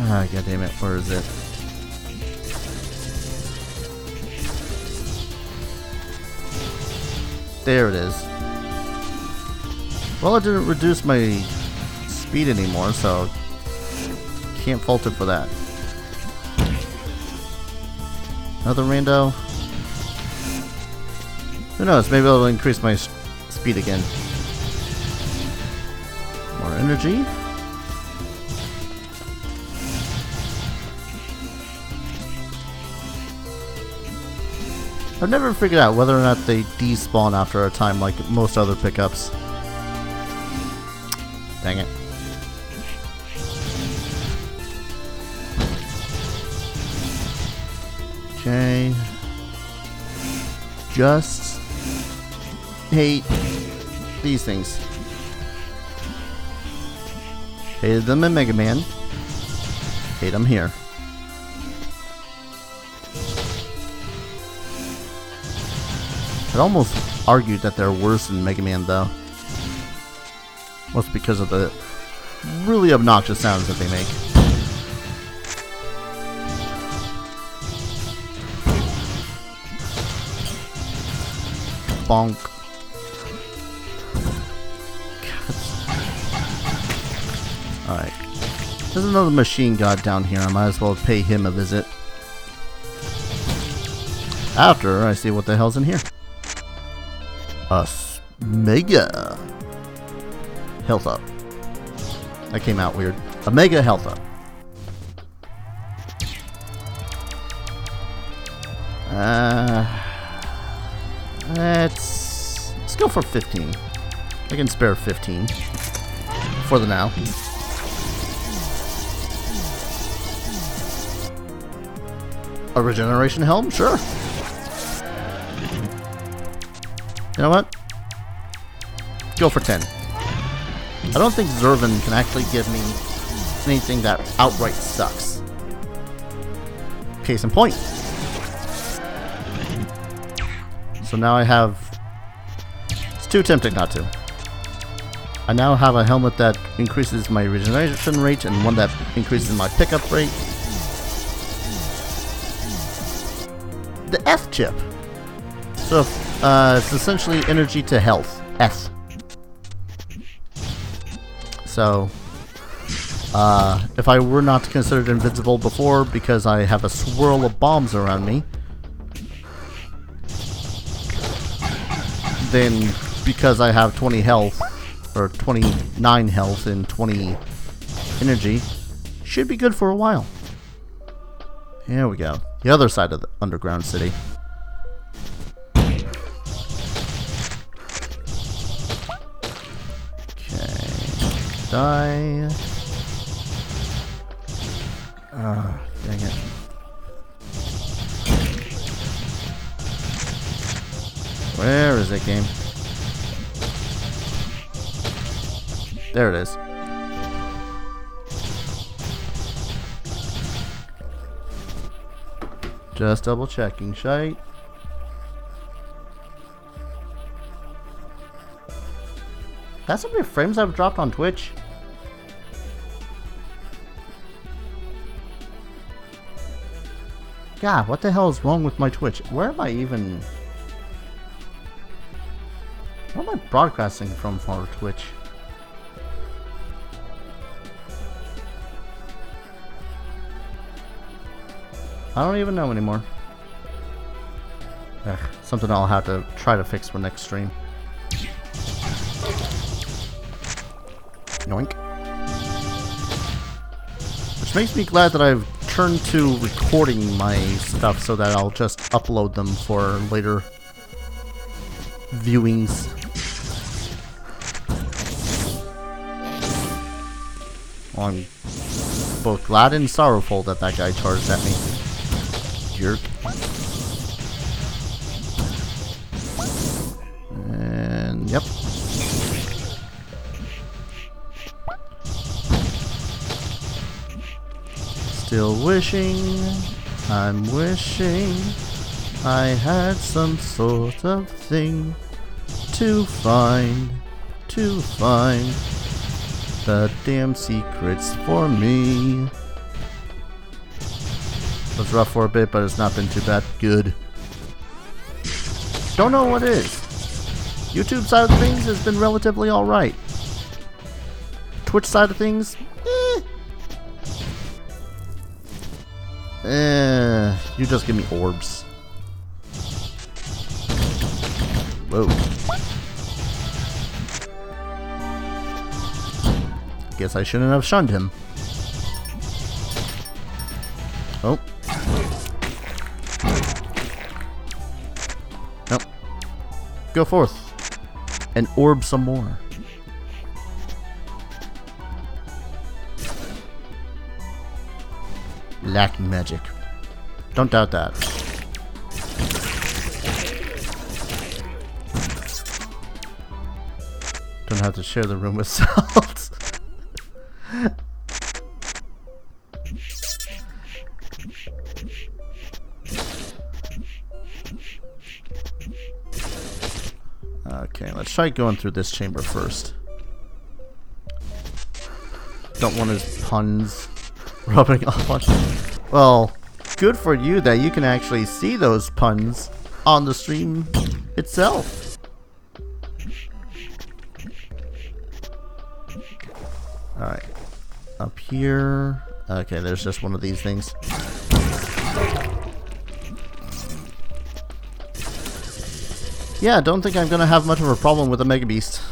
Ah, god damn it, where is it? There it is. Well, it didn't reduce my speed anymore, so can't fault it for that. Another rando. Who knows, maybe it'll increase my speed again. More energy. I've never figured out whether or not they despawn after a time like most other pickups. Dang it. Okay. Just hate these things. Hated them in Mega Man. Hate them here. I'd almost argue that they're worse than Mega Man, though. Mostly because of the really obnoxious sounds that they make. Bonk. Alright. There's another machine god down here. I might as well pay him a visit. After I see what the hell's in here. A mega health up. That came out weird. A mega health up. Let's go for 15. I can spare 15 for the now. A regeneration helm? Sure. You know what? Go for 10. I don't think Zurvan can actually give me anything that outright sucks. Case in point. So now I have... It's too tempting not to. I now have a helmet that increases my regeneration rate and one that increases my pickup rate. The F chip. So, it's essentially energy to health. S. So, if I were not considered invincible before because I have a swirl of bombs around me, then because I have 20 health, or 29 health and 20 energy, should be good for a while. Here we go. The other side of the underground city. Die. Ah, dang it. Where is it, game? There it is. Just double checking, shite. That's how many frames I've dropped on Twitch. God, what the hell is wrong with my Twitch? Where am I even... Where am I broadcasting from for Twitch? I don't even know anymore. Ugh, something I'll have to try to fix for next stream. Yoink. Which makes me glad that I've turned to recording my stuff so that I'll just upload them for later. viewings. Well, I'm both glad and sorrowful that that guy charged at me. Jerk. And yep. Still wishing, I'm wishing I had some sort of thing to find the damn secrets for me. It was rough for a bit, but it's not been too bad. Good. Don't know what it is. YouTube side of things has been relatively alright. Twitch side of things, you just give me orbs. Whoa. Guess I shouldn't have shunned him. Oh. Nope. Go forth. And orb some more. Lacking magic. Don't doubt that. Don't have to share the room with Salt. Okay, let's try going through this chamber first. Don't want his puns rubbing off on you. Well, good for you that you can actually see those puns on the stream itself. Alright. Up here. Okay, there's just one of these things. Yeah, don't think I'm gonna have much of a problem with the Mega Beast.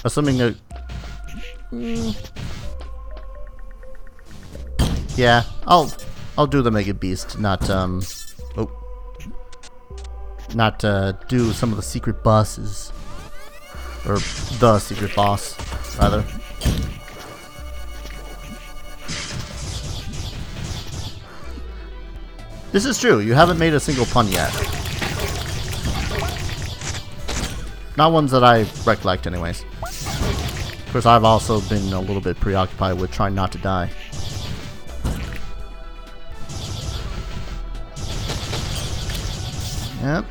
Assuming that... yeah, I'll do the Mega Beast, not do some of the secret bosses. Or the secret boss, rather. This is true, you haven't made a single pun yet. Not ones that I recollect anyways. Of course, I've also been a little bit preoccupied with trying not to die. Yep.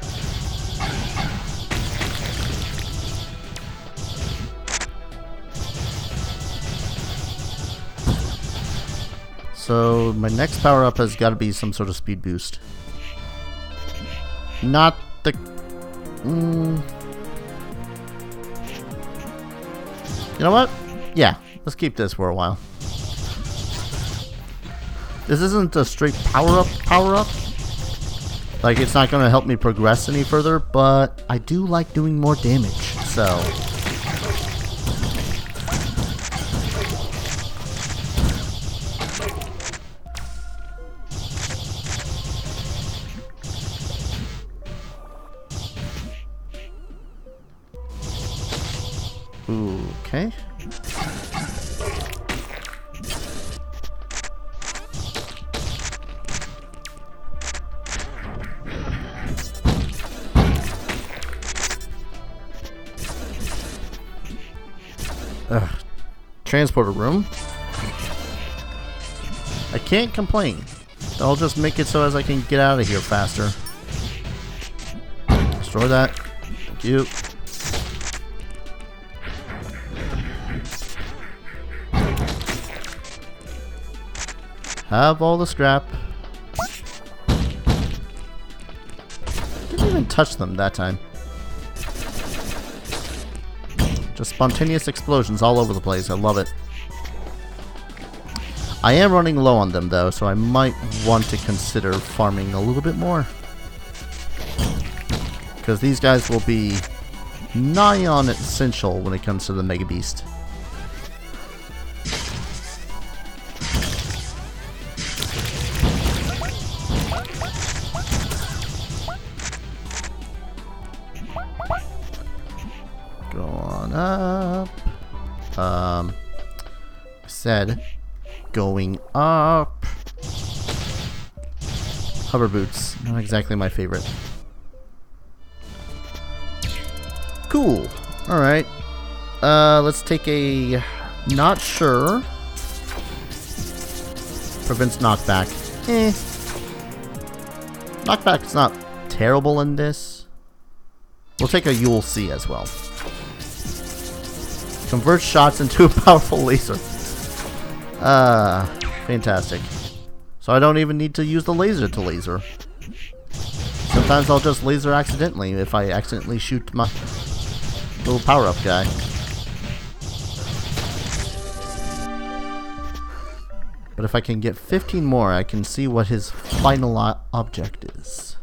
So, my next power-up has got to be some sort of speed boost. Not the... You know what? Yeah, let's keep this for a while. This isn't a straight power-up. Like, it's not going to help me progress any further, but I do like doing more damage, so... Okay. Transporter room. I can't complain. I'll just make it so as I can get out of here faster. Destroy that. Thank you. Have all the scrap. Didn't even touch them that time. Just spontaneous explosions all over the place. I love it. I am running low on them though, so I might want to consider farming a little bit more. Because these guys will be nigh on essential when it comes to the Mega Beast. up. I said going up. Hover boots, not exactly my favorite. Cool. All right. Let's take a not sure. Prevents knockback. Knockback's not terrible in this. We'll take a You'll See as well. Converts shots into a powerful laser. Fantastic. So I don't even need to use the laser to laser. Sometimes I'll just laser accidentally if I accidentally shoot my little power-up guy. But if I can get 15 more, I can see what his final object is.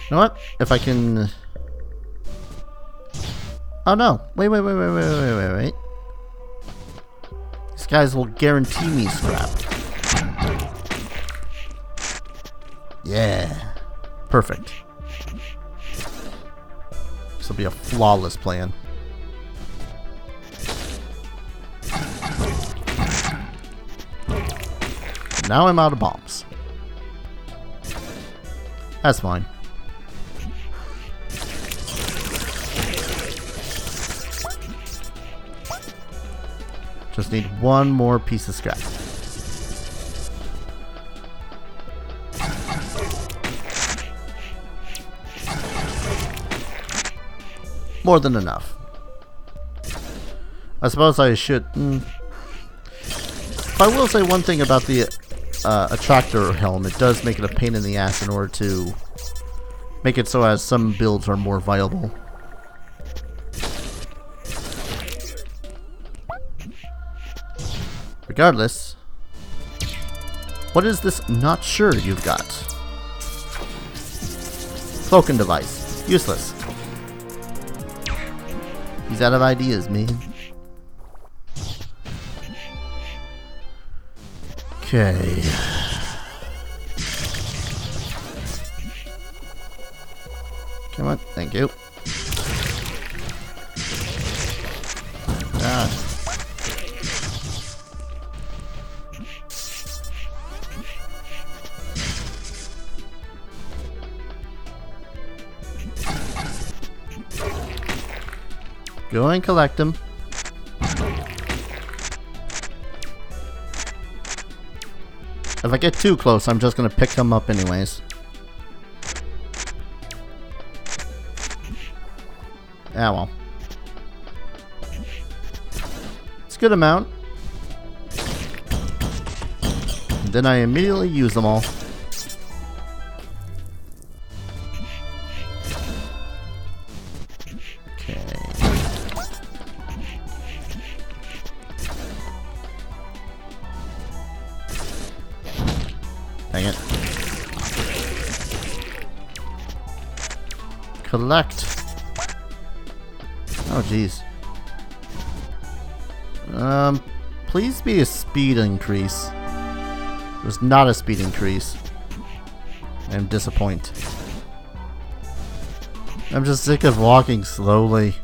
You know what? If I can... Oh no! Wait. These guys will guarantee me scrap. Yeah. Perfect. This will be a flawless plan. Now I'm out of bombs. That's fine. Just need one more piece of scrap. More than enough. I suppose I should... If I will say one thing about the attractor helm, it does make it a pain in the ass in order to make it so as some builds are more viable. Regardless, what is this not sure you've got? Cloaking device. Useless. He's out of ideas, man. Okay. Come on, thank you. Ah. Go and collect them. If I get too close, I'm just gonna pick them up anyways. Ah, well. It's a good amount. And then I immediately use them all. Dang it. Collect. Oh, jeez. Please be a speed increase. It was not a speed increase. I'm disappointed. I'm just sick of walking slowly.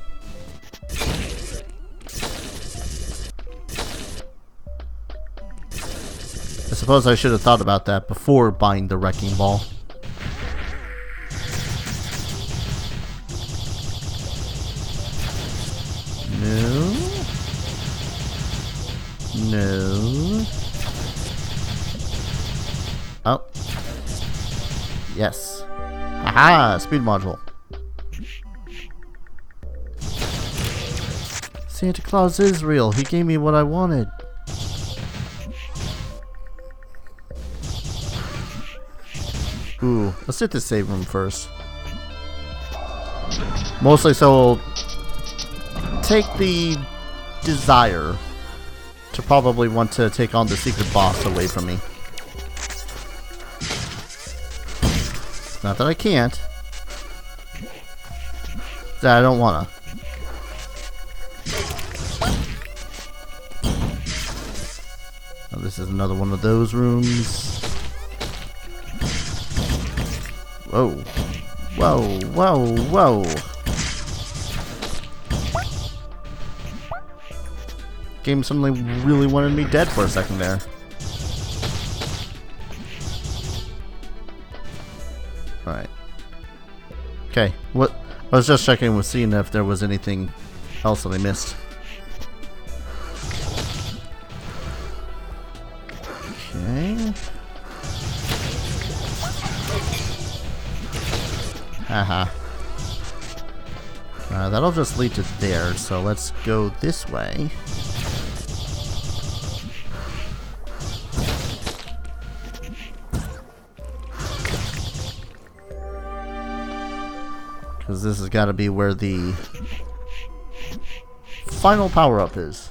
I suppose I should have thought about that before buying the wrecking ball. No. No. Oh. Yes. Aha! Speed module. Santa Claus is real. He gave me what I wanted. Ooh, let's hit the save room first. Mostly so we'll take the desire to probably want to take on the secret boss away from me. Not that I can't. That I don't wanna. Oh, this is another one of those rooms. Whoa. Whoa, whoa, whoa. Game suddenly really wanted me dead for a second there. Alright. Okay, what? I was just checking with seeing if there was anything else that I missed. Okay. Haha. That'll just lead to there, so let's go this way. Because this has got to be where the final power-up is.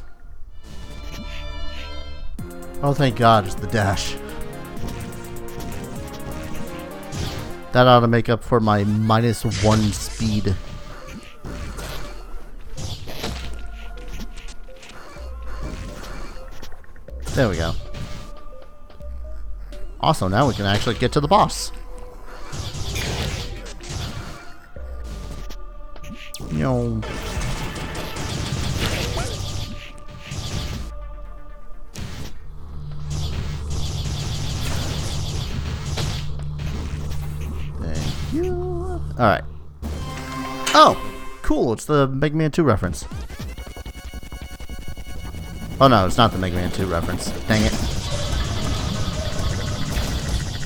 Oh, thank God, it's the dash. That ought to make up for my -1 speed. There we go. Awesome, now we can actually get to the boss. No. Thank you. Alright. Oh! Cool, it's the Mega Man 2 reference. Oh no, it's not the Mega Man 2 reference. Dang it.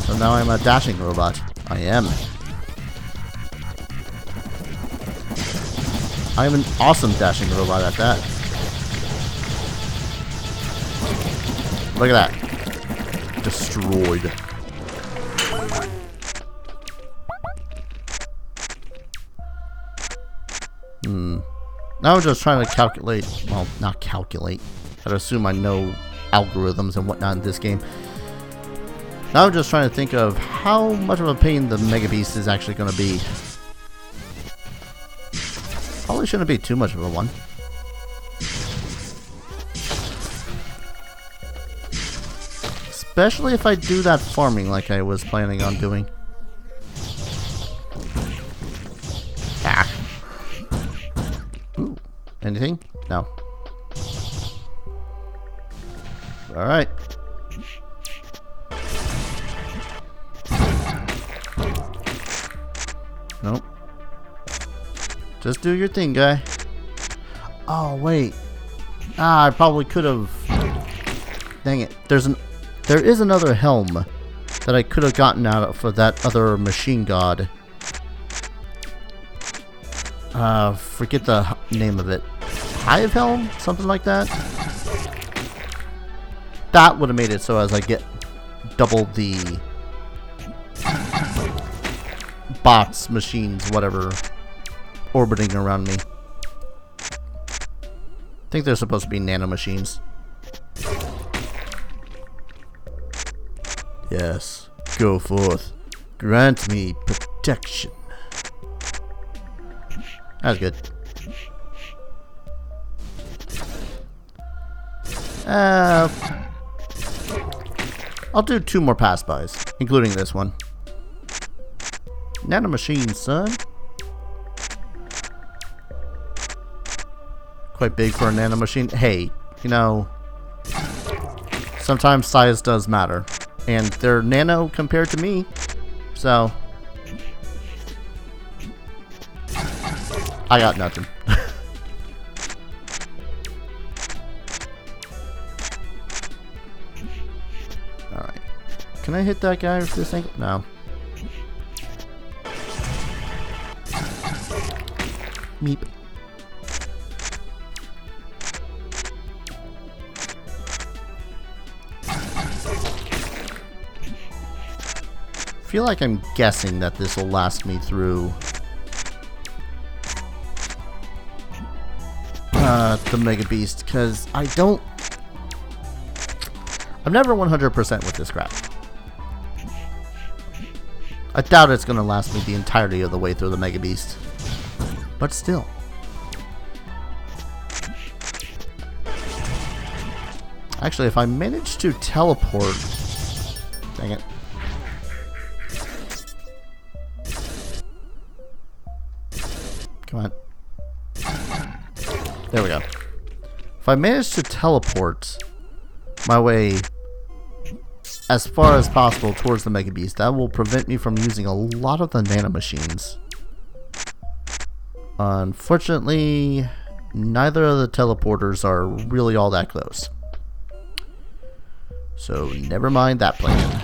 So now I'm a dashing robot. I am. I am an awesome dashing robot at that. Look at that. Destroyed. Now I'm just trying to calculate, well, not calculate. I'd assume I know algorithms and whatnot in this game. Now I'm just trying to think of how much of a pain the Mega Beast is actually going to be. Probably shouldn't be too much of a one. Especially if I do that farming like I was planning on doing. Ah. Ooh. Anything? No. Alright. Nope. Just do your thing, guy. Oh, wait. Ah, I probably could have... Dang it. There is another helm that I could have gotten out of for that other machine god. Forget the name of it. Hive Helm? Something like that? That would have made it so as I get double the bots, machines, whatever, orbiting around me. I think they're supposed to be nano machines. Yes, go forth. Grant me protection. That's good. I'll do 2 more pass-bys, including this one. Nano machines, son. Quite big for a nano machine. Hey, you know, sometimes size does matter. And they're nano compared to me, so I got nothing. Alright. Can I hit that guy with this angle? No. Meep. I feel like I'm guessing that this will last me through the Mega Beast, because I'm never 100% with this crap. I doubt it's going to last me the entirety of the way through the Mega Beast, but still. Actually, if I manage to teleport... Dang it. Come on. There we go. If I manage to teleport my way as far as possible towards the Mega Beast, that will prevent me from using a lot of the nanomachines. Unfortunately, neither of the teleporters are really all that close. So never mind that plan.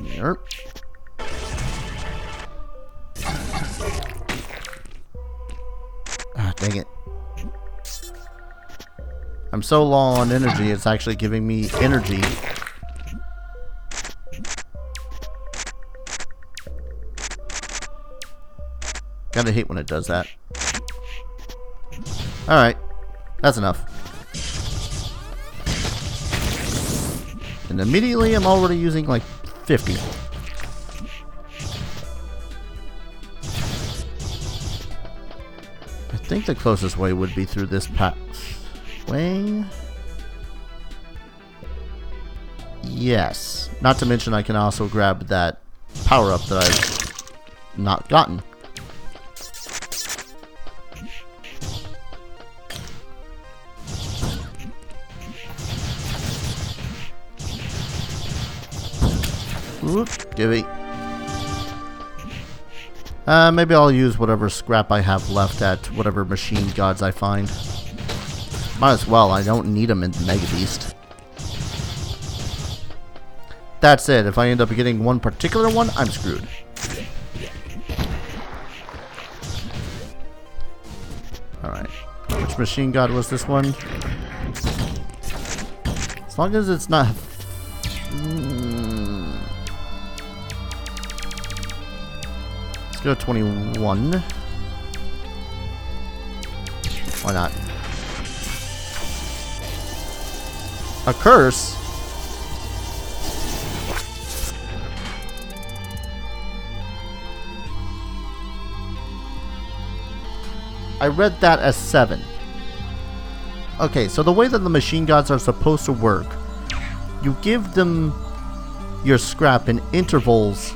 Yep. Ah, dang it. I'm so low on energy, it's actually giving me energy. Kinda hate when it does that. Alright. That's enough. And immediately I'm already using like 50. I think the closest way would be through this pathway. Yes. Not to mention I can also grab that power-up that I've not gotten. Oop, divvy. Maybe I'll use whatever scrap I have left at whatever machine gods I find. Might as well, I don't need them in Mega Beast. That said, if I end up getting one particular one, I'm screwed. Alright. Which machine god was this one? As long as it's not... Let's go 21. Why not? A curse? I read that as 7. Okay, so the way that the machine gods are supposed to work, you give them your scrap in intervals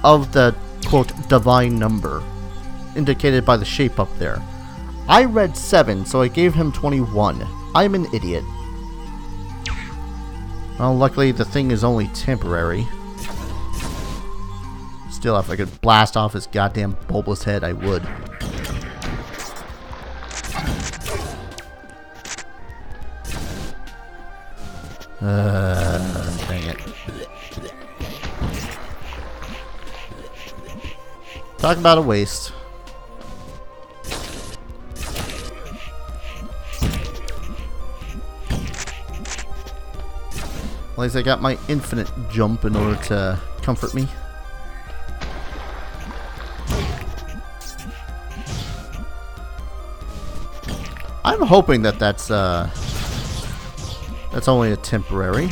of the quote divine number indicated by the shape up there. I read 7, so I gave him 21. I'm an idiot. Well, luckily the thing is only temporary. Still, if I could blast off his goddamn bulbous head, I would. Dang it. Talk about a waste. At least I got my infinite jump in order to comfort me. I'm hoping that that's only a temporary.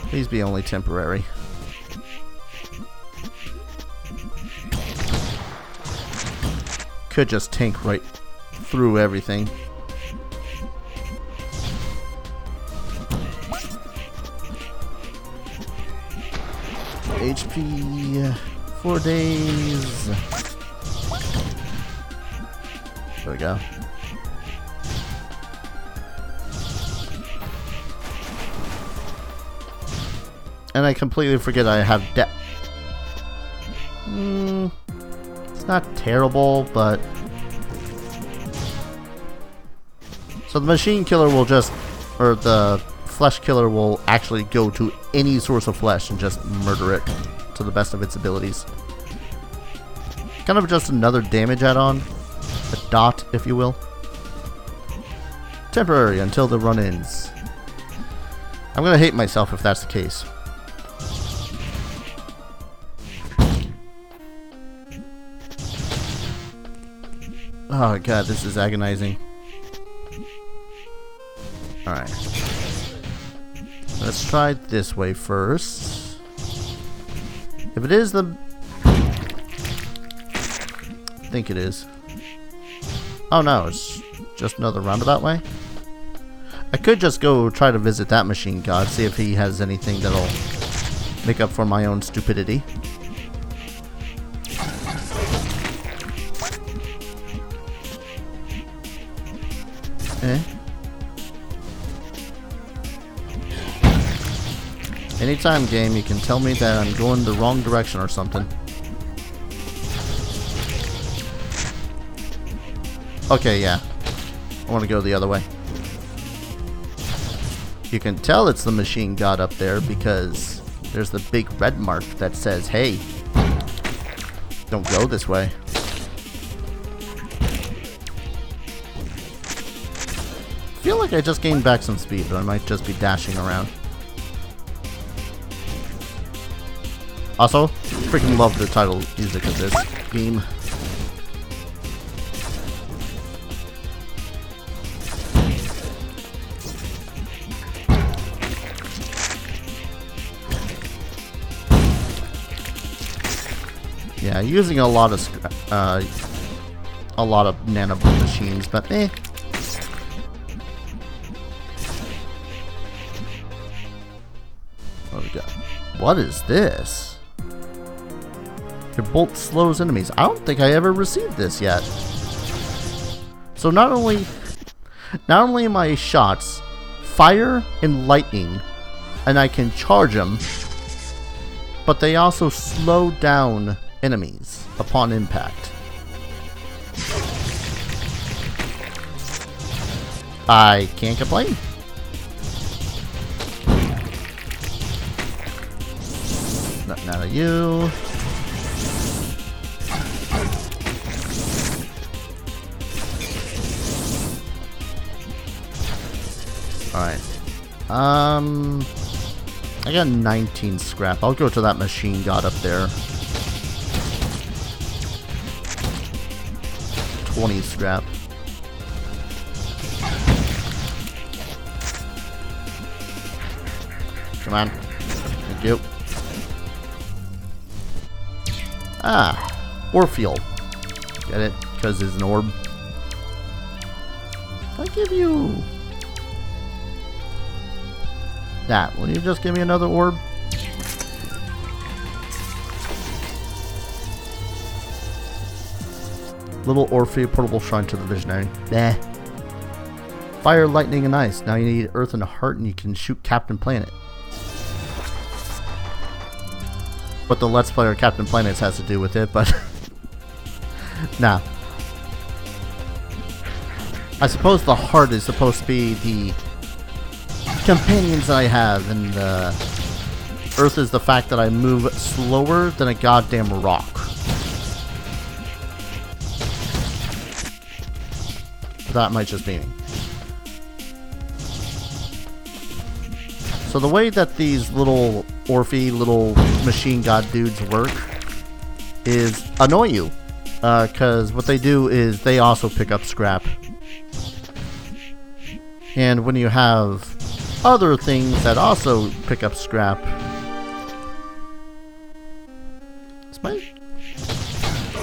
Please be only temporary. Could just tank right through everything. HP 4 days. There we go. And I completely forget I have depth. It's not terrible, but... So the machine killer will just... Or the flesh killer will actually go to any source of flesh and just murder it to the best of its abilities. Kind of just another damage add-on. A dot, if you will. Temporary until the run ends. I'm gonna hate myself if that's the case. Oh god, this is agonizing. Alright. Let's try it this way first. If it is the... I think it is. Oh no, it's just another roundabout way? I could just go try to visit that machine god, see if he has anything that'll make up for my own stupidity. Eh? Anytime, game, you can tell me that I'm going the wrong direction or something. Okay, yeah. I want to go the other way. You can tell it's the machine god up there because there's the big red mark that says, hey, don't go this way. I feel like I just gained back some speed, but I might just be dashing around. Also, freaking love the title music of this game. Yeah, using a lot of nanoboot machines, but eh. What do we got? What is this? Your bolt slows enemies. I don't think I ever received this yet. So not only my shots fire and lightning, and I can charge them, but they also slow down enemies upon impact. I can't complain. Nothing out of you. Alright. I got 19 scrap. I'll go to that machine god up there. 20 scrap. Come on. Thank you. Ah, Orpheal. Get it? Because it's an orb. I'll give you that. Will you just give me another orb? Little Orpheus portable shrine to the visionary. Nah. Fire, lightning, and ice. Now you need earth and a heart, and you can shoot Captain Planet. What the Let's Player Captain Planets has to do with it, but nah. I suppose the heart is supposed to be the companions I have, and earth is the fact that I move slower than a goddamn rock. That might just be me. So the way that these little little machine god dudes work is annoy you. Because what they do is they also pick up scrap. And when you have other things that also pick up scrap...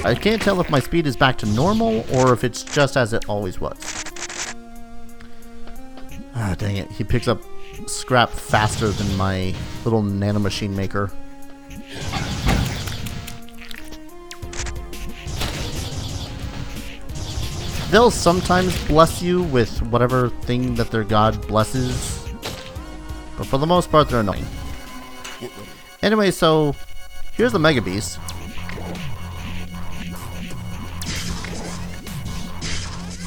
I can't tell if my speed is back to normal or if it's just as it always was. Ah, dang it. He picks up scrap faster than my little nanomachine maker. They'll sometimes bless you with whatever thing that their god blesses, but for the most part they're annoying. Anyway, so here's the Mega Beast.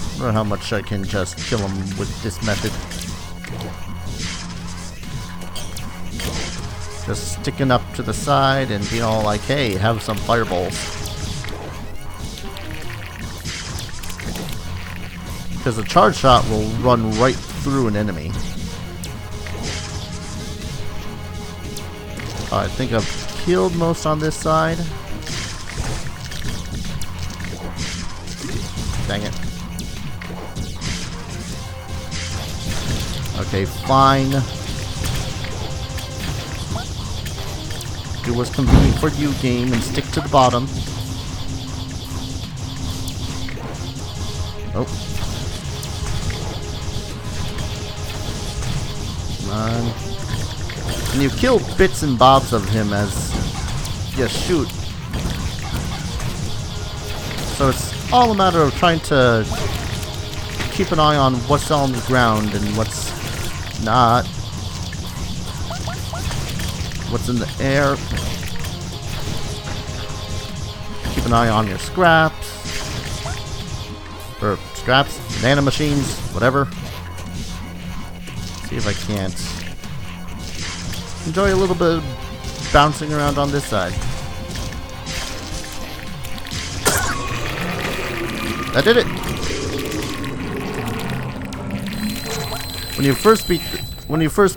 I don't know how much I can just kill him with this method. Just sticking up to the side and being all like, hey, have some fireballs. Because a charge shot will run right through an enemy. I think I've killed most on this side. Dang it. Okay, fine. Do what's convenient for you, game, and stick to the bottom. Oh. And you kill bits and bobs of him as you shoot. So it's all a matter of trying to keep an eye on what's on the ground and what's not. What's in the air. Keep an eye on your scraps. Or scraps, banana machines, whatever. See if I can't enjoy a little bit of bouncing around on this side. I did it. When you first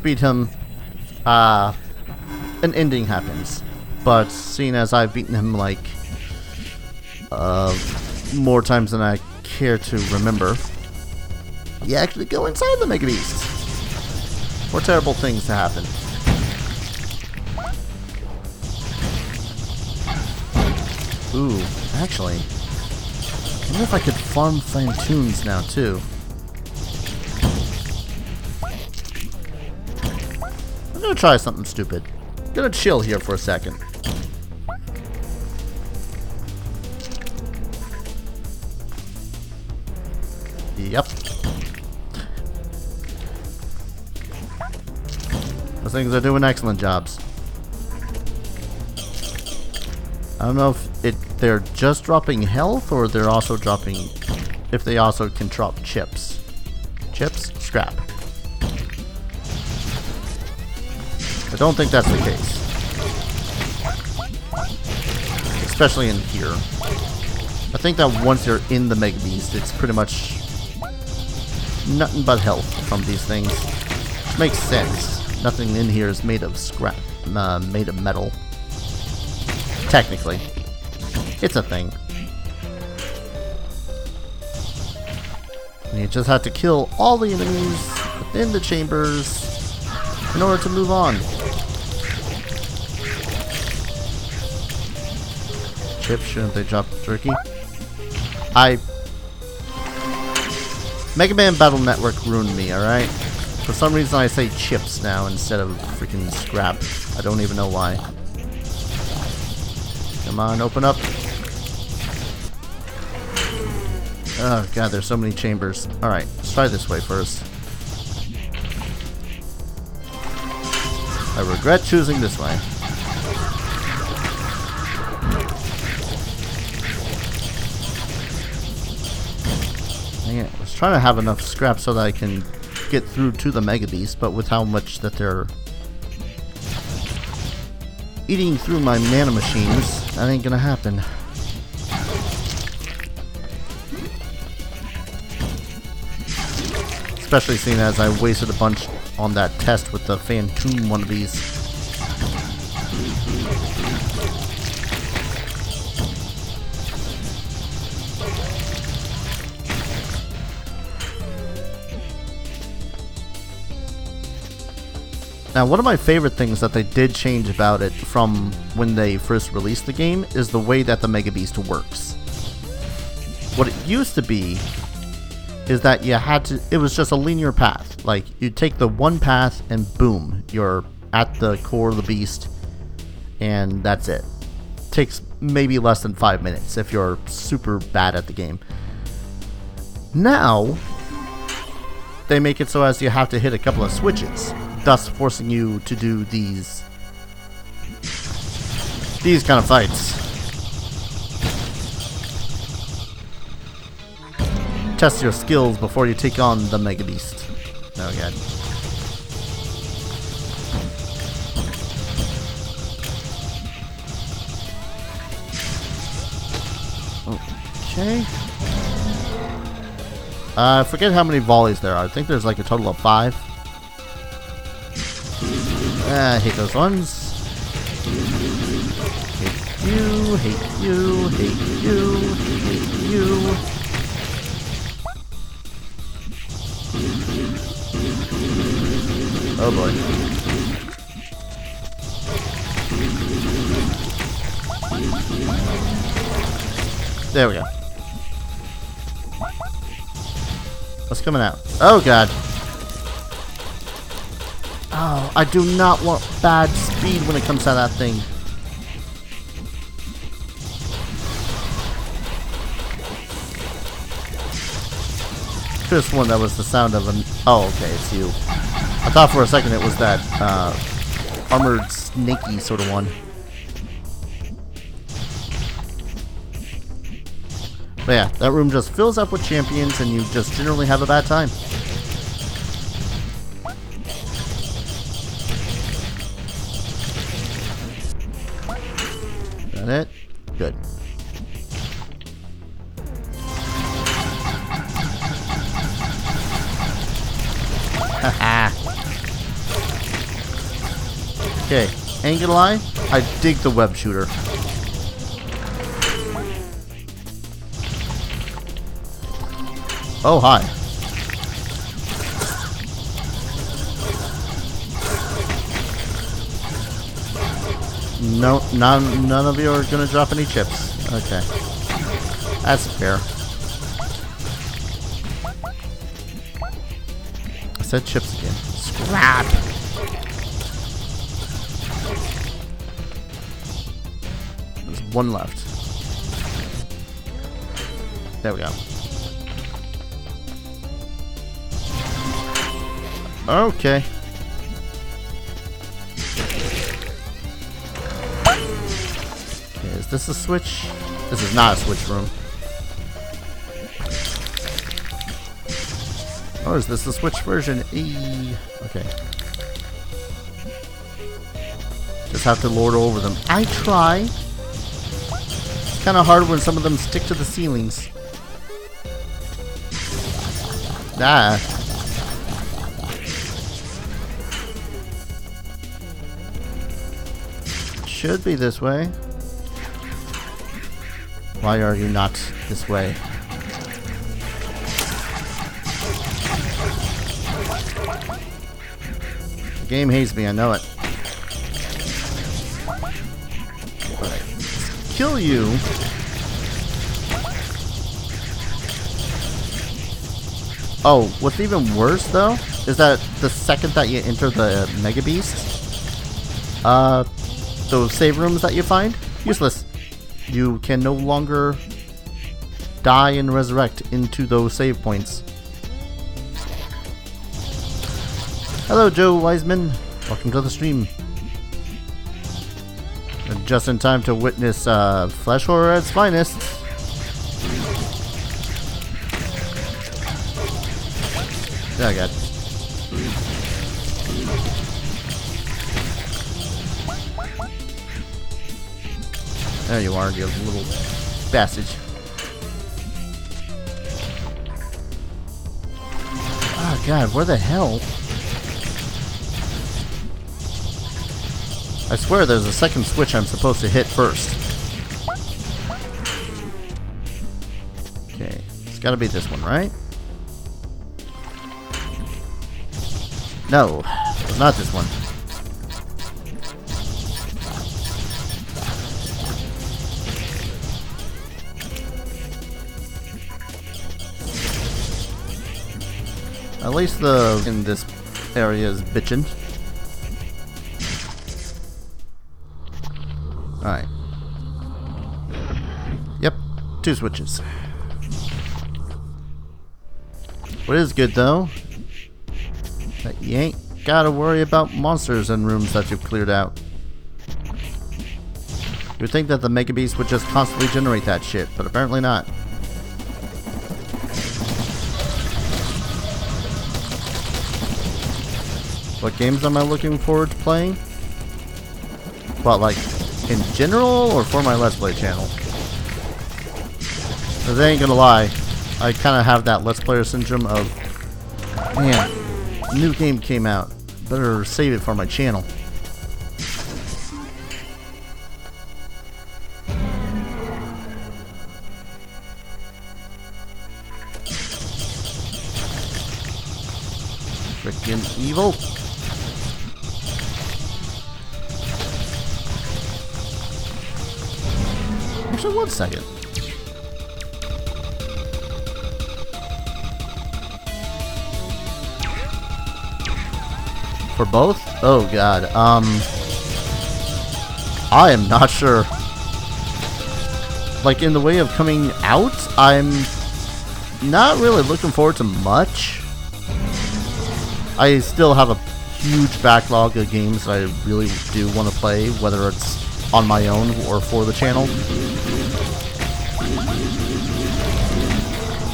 beat him, an ending happens. But seeing as I've beaten him like more times than I care to remember, you actually go inside the Mega Beast. More terrible things to happen. Ooh, actually, I wonder if I could farm Phantoons now too. I'm gonna try something stupid. I'm gonna chill here for a second. Yep. Those things are doing excellent jobs. I don't know if they're just dropping health or they're also dropping... if they also can drop chips. Chips? Scrap. I don't think that's the case. Especially in here. I think that once you're in the Mega Beast, it's pretty much nothing but health from these things. Which makes sense. Nothing in here is made of scrap, made of metal. Technically. It's a thing. And you just have to kill all the enemies within the chambers in order to move on. Chips, shouldn't they drop turkey? Mega Man Battle Network ruined me, alright? For some reason I say chips now instead of freaking scrap. I don't even know why. Come on, open up. Oh god, there's so many chambers. Alright, let's try this way first. I regret choosing this way. Dang it, I was trying to have enough scrap so that I can get through to the Mega Beast, but with how much that they're eating through my mana machines, that ain't gonna happen. Especially seeing as I wasted a bunch on that test with the Phantoon wannabes. Now, one of my favorite things that they did change about it from when they first released the game is the way that the Mega Beast works. What it used to be is that you had to, it was just a linear path. Like, you take the one path and boom, you're at the core of the beast, and that's it. Takes maybe less than 5 minutes if you're super bad at the game. Now, they make it so as you have to hit a couple of switches, thus forcing you to do these kind of fights. Test your skills before you take on the Mega Beast. Oh god. Okay. I forget how many volleys there are. I think there's like a total of 5. I hate those ones. Hate you, hate you, hate you, hate you. Oh boy. There we go. What's coming out? Oh god. Oh, I do not want bad speed when it comes to that thing. This one, that was the sound of an... Oh, okay, it's you. I thought for a second it was that armored snaky sort of one. But yeah, that room just fills up with champions and you just generally have a bad time. That it? Good. Haha. Okay, ain't gonna lie, I dig the web shooter. Oh, hi. No, none of you are gonna drop any chips. Okay. That's fair. I said chips again. Scrap! There's one left. There we go. Okay. Okay, is this a switch? This is not a switch room. Or is this the switch version? Okay. Just have to lord over them. I try. It's kind of hard when some of them stick to the ceilings. Ah. Should be this way. Why are you not this way? The game hates me, I know it. Alright. Kill you. Oh, what's even worse though is that the second that you enter the Mega Beast, those save rooms that you find, useless. You can no longer die and resurrect into those save points. Hello, Joe Wiseman. Welcome to the stream. Just in time to witness flesh horror at its finest. Oh god. There you are, you little bastard. Oh god, where the hell? I swear there's a second switch I'm supposed to hit first. Okay, it's gotta be this one, right? No, it's not this one. At least the in this area is bitchin'. Alright. Yep, 2 switches. What is good though, that you ain't gotta worry about monsters in rooms that you've cleared out. You'd think that the Mega Beast would just constantly generate that shit, but apparently not. What games am I looking forward to playing? What, like, in general, or for my Let's Play channel? Cause I ain't gonna lie, I kinda have that Let's Player syndrome of, man, a new game came out, better save it for my channel. Frickin' evil. Actually, 1 second. For both? Oh god. I am not sure. Like, in the way of coming out, I'm not really looking forward to much. I still have a huge backlog of games that I really do want to play, whether it's on my own or for the channel.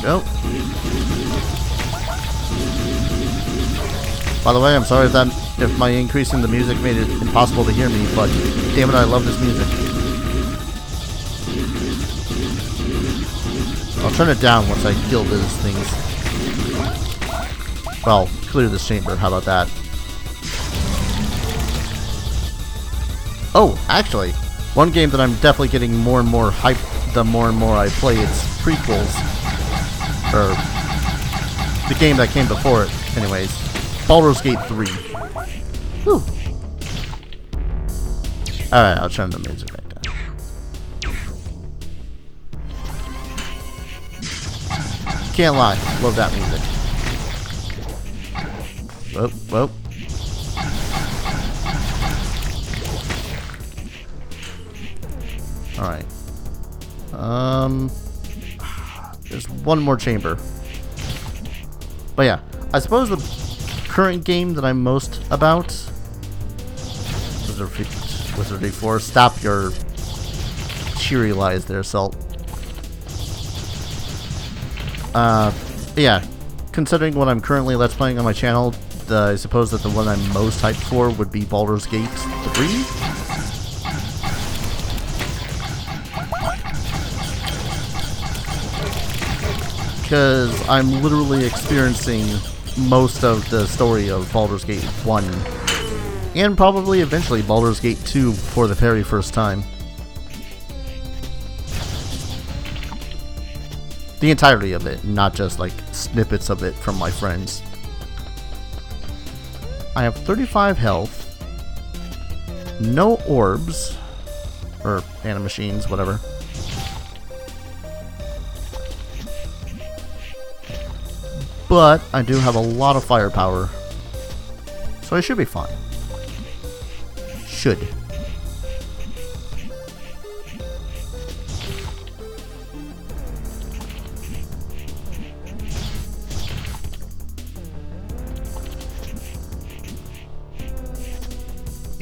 Go. By the way, I'm sorry if my increasing the music made it impossible to hear me, but damn it, I love this music. I'll turn it down once I kill those things. Well, clear this chamber, how about that? Oh, actually, one game that I'm definitely getting more and more hyped the more and more I play its prequels. Or the game that came before it, anyways. Baldur's Gate 3. Whew. Alright, I'll turn the music back down. Can't lie, love that music. Whoop, whoop. Alright. There's one more chamber. But yeah, I suppose the current game that I'm most about, Wizardry 4. Stop your cheery lies there, Salt. Yeah, considering what I'm currently Let's Playing on my channel, I suppose that the one I'm most hyped for would be Baldur's Gate 3. Because I'm literally experiencing most of the story of Baldur's Gate 1, and probably eventually Baldur's Gate 2 for the very first time. The entirety of it, not just like snippets of it from my friends. I have 35 health, no orbs, or nanomachines, whatever. But I do have a lot of firepower, so I should be fine. Should.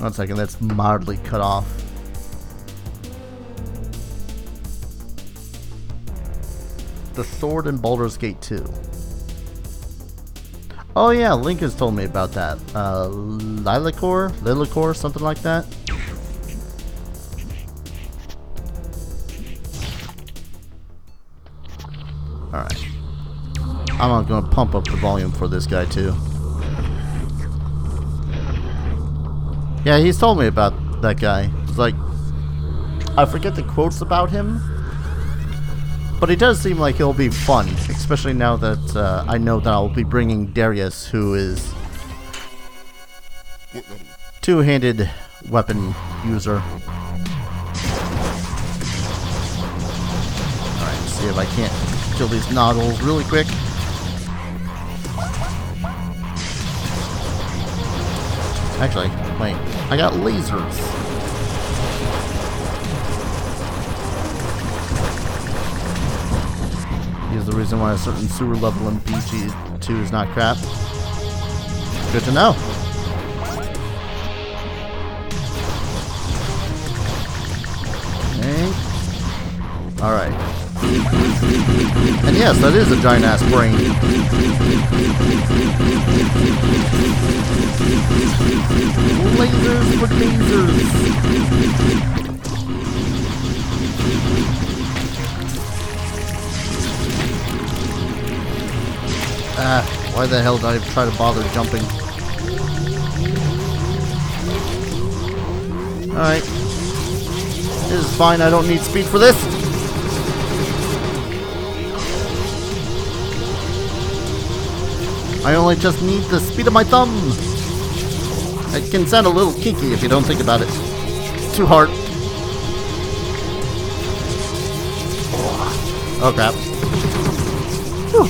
One second, that's mildly cut off. The sword in Baldur's Gate 2. Oh yeah, Link has told me about that. Lilicor, something like that. Alright. I'm gonna pump up the volume for this guy too. Yeah, he's told me about that guy. It's like, I forget the quotes about him, but he does seem like he'll be fun, especially now that I know that I'll be bringing Darius, who is two-handed weapon user. Alright, see if I can't kill these noggles really quick. Actually, wait, I got lasers. Here's the reason why a certain sewer level in BG2 is not crap. Good to know. Okay. Alright. And yes, that is a giant ass brain. Lasers for lasers. Why the hell did I try to bother jumping? Alright. This is fine, I don't need speed for this. I only just need the speed of my thumb. It can sound a little kinky if you don't think about it too hard. Oh crap. Whew.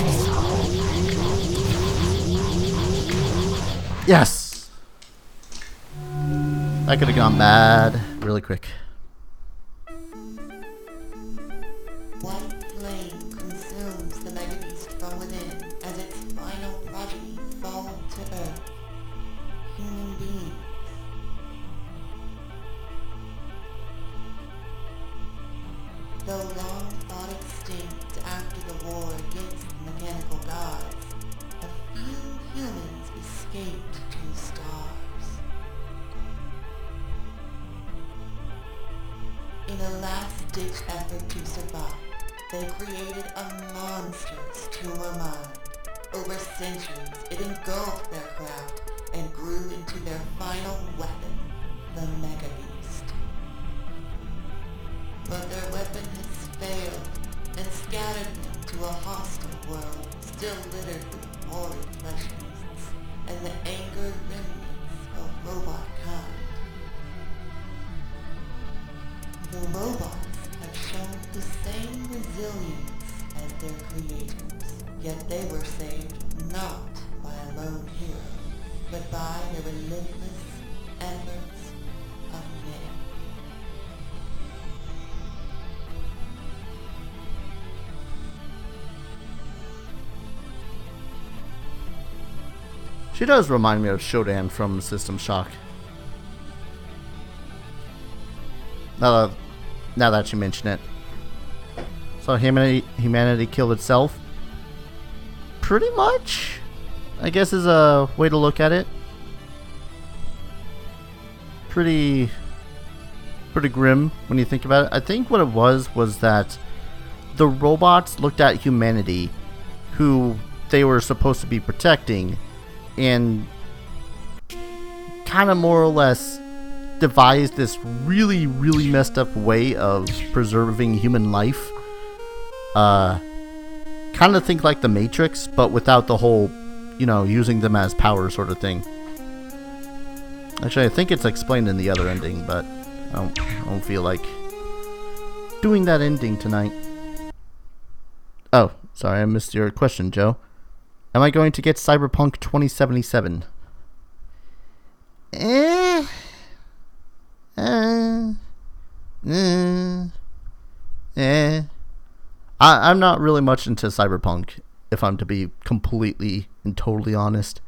Yes! That could have gone bad really quick. White flame consumes the Mega Beast from within as its final progeny fall to Earth. Human beings. Though long thought extinct after the war against the mechanical gods, a few humans escaped to the stars. In a last-ditch effort to survive, they created a monstrous tumor mind. Over centuries, it engulfed their craft and grew into their final weapon, the Mega Beast. But their weapon has failed and scattered them to a hostile world still littered with horrid flesh beasts and the anger remnants of robot kind. The robots have shown the same resilience as their creators, yet they were saved not by a lone hero, but by the relentless efforts of men. She does remind me of Shodan from System Shock. Now that you mention it. So humanity killed itself? Pretty much, I guess, is a way to look at it. Pretty grim when you think about it. I think what it was that the robots looked at humanity, who they were supposed to be protecting, and kind of more or less devised this really messed up way of preserving human life. Kind of think like the Matrix, but without the whole, using them as power sort of thing. Actually, I think it's explained in the other ending, but I don't feel like doing that ending tonight. Oh, sorry, I missed your question, Joe. Am I going to get Cyberpunk 2077? I'm not really much into Cyberpunk, if I'm to be completely and totally honest.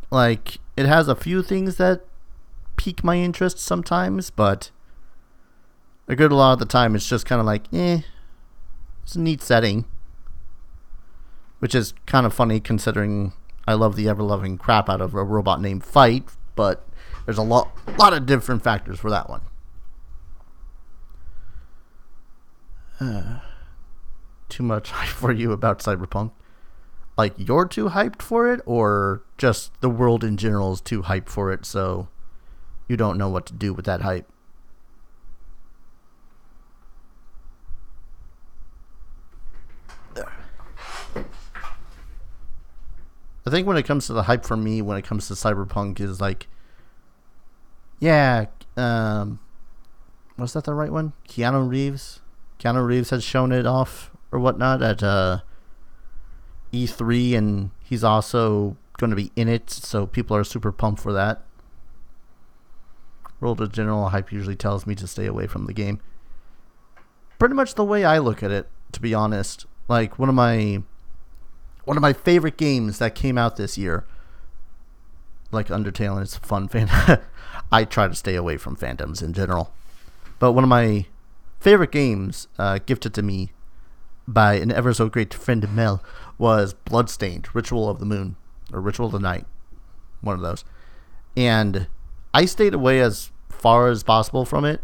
Like, it has a few things that pique my interest sometimes, but a good lot of the time it's just kind of like, it's a neat setting. Which is kind of funny considering I love the ever-loving crap out of a robot named Fight, but there's a lot of different factors for that one. Too much hype for you about Cyberpunk? Like, you're too hyped for it, or just the world in general is too hyped for it, so you don't know what to do with that hype? I think when it comes to the hype for me, when it comes to Cyberpunk, is like, was that the right one? Keanu Reeves? Keanu Reeves has shown it off or whatnot at E3, and he's also going to be in it, so people are super pumped for that. World of general hype usually tells me to stay away from the game. Pretty much the way I look at it, to be honest. Like, one of my favorite games that came out this year, like Undertale, and it's a fun fan. I try to stay away from fandoms in general. But one of my favorite games, gifted to me by an ever so great friend Mel, was Bloodstained, Ritual of the Moon, or Ritual of the Night, one of those. And I stayed away as far as possible from it.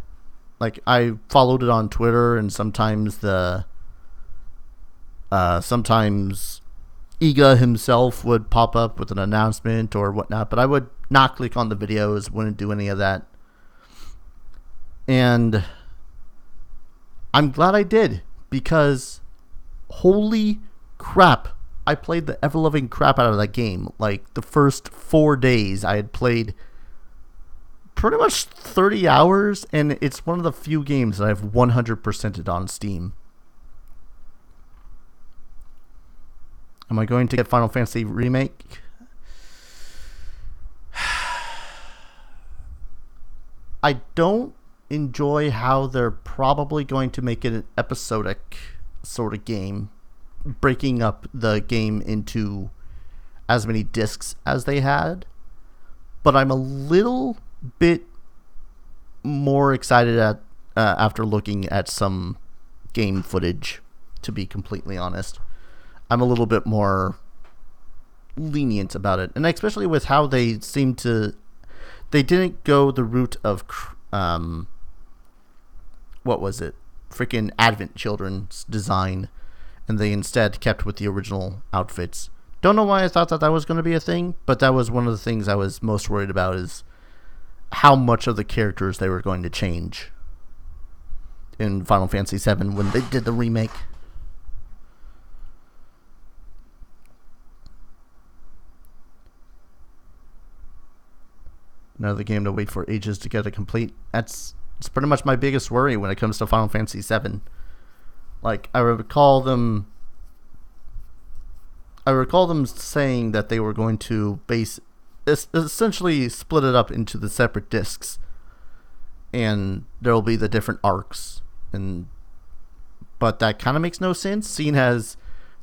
Like, I followed it on Twitter, and sometimes sometimes Iga himself would pop up with an announcement or whatnot, but I would not click on the videos, wouldn't do any of that. And I'm glad I did, because holy crap, I played the ever-loving crap out of that game. Like, the first 4 days I had played pretty much 30 hours, and it's one of the few games that I've 100%ed on Steam. Am I going to get Final Fantasy Remake? I don't enjoy how they're probably going to make it an episodic sort of game, breaking up the game into as many discs as they had. But I'm a little bit more excited after looking at some game footage, to be completely honest. I'm a little bit more lenient about it, and especially with how they seem to, they didn't go the route of what was it, freaking Advent Children's design, and they instead kept with the original outfits. Don't know why I thought that was going to be a thing, but that was one of the things I was most worried about, is how much of the characters they were going to change in Final Fantasy VII when they did the remake. Another game to wait for ages to get it complete. It's pretty much my biggest worry when it comes to Final Fantasy VII. Like, I recall them saying that they were going to essentially split it up into the separate discs, and there will be the different arcs, but that kind of makes no sense, seeing as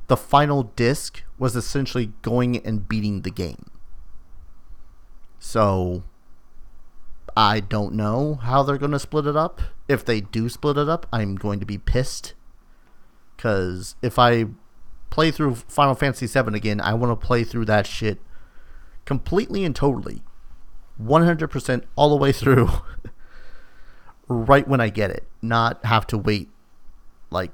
the final disc was essentially going and beating the game. So I don't know how they're going to split it up. If they do split it up, I'm going to be pissed, because if I play through Final Fantasy VII again, I want to play through that shit completely and totally, 100% all the way through, right when I get it, not have to wait like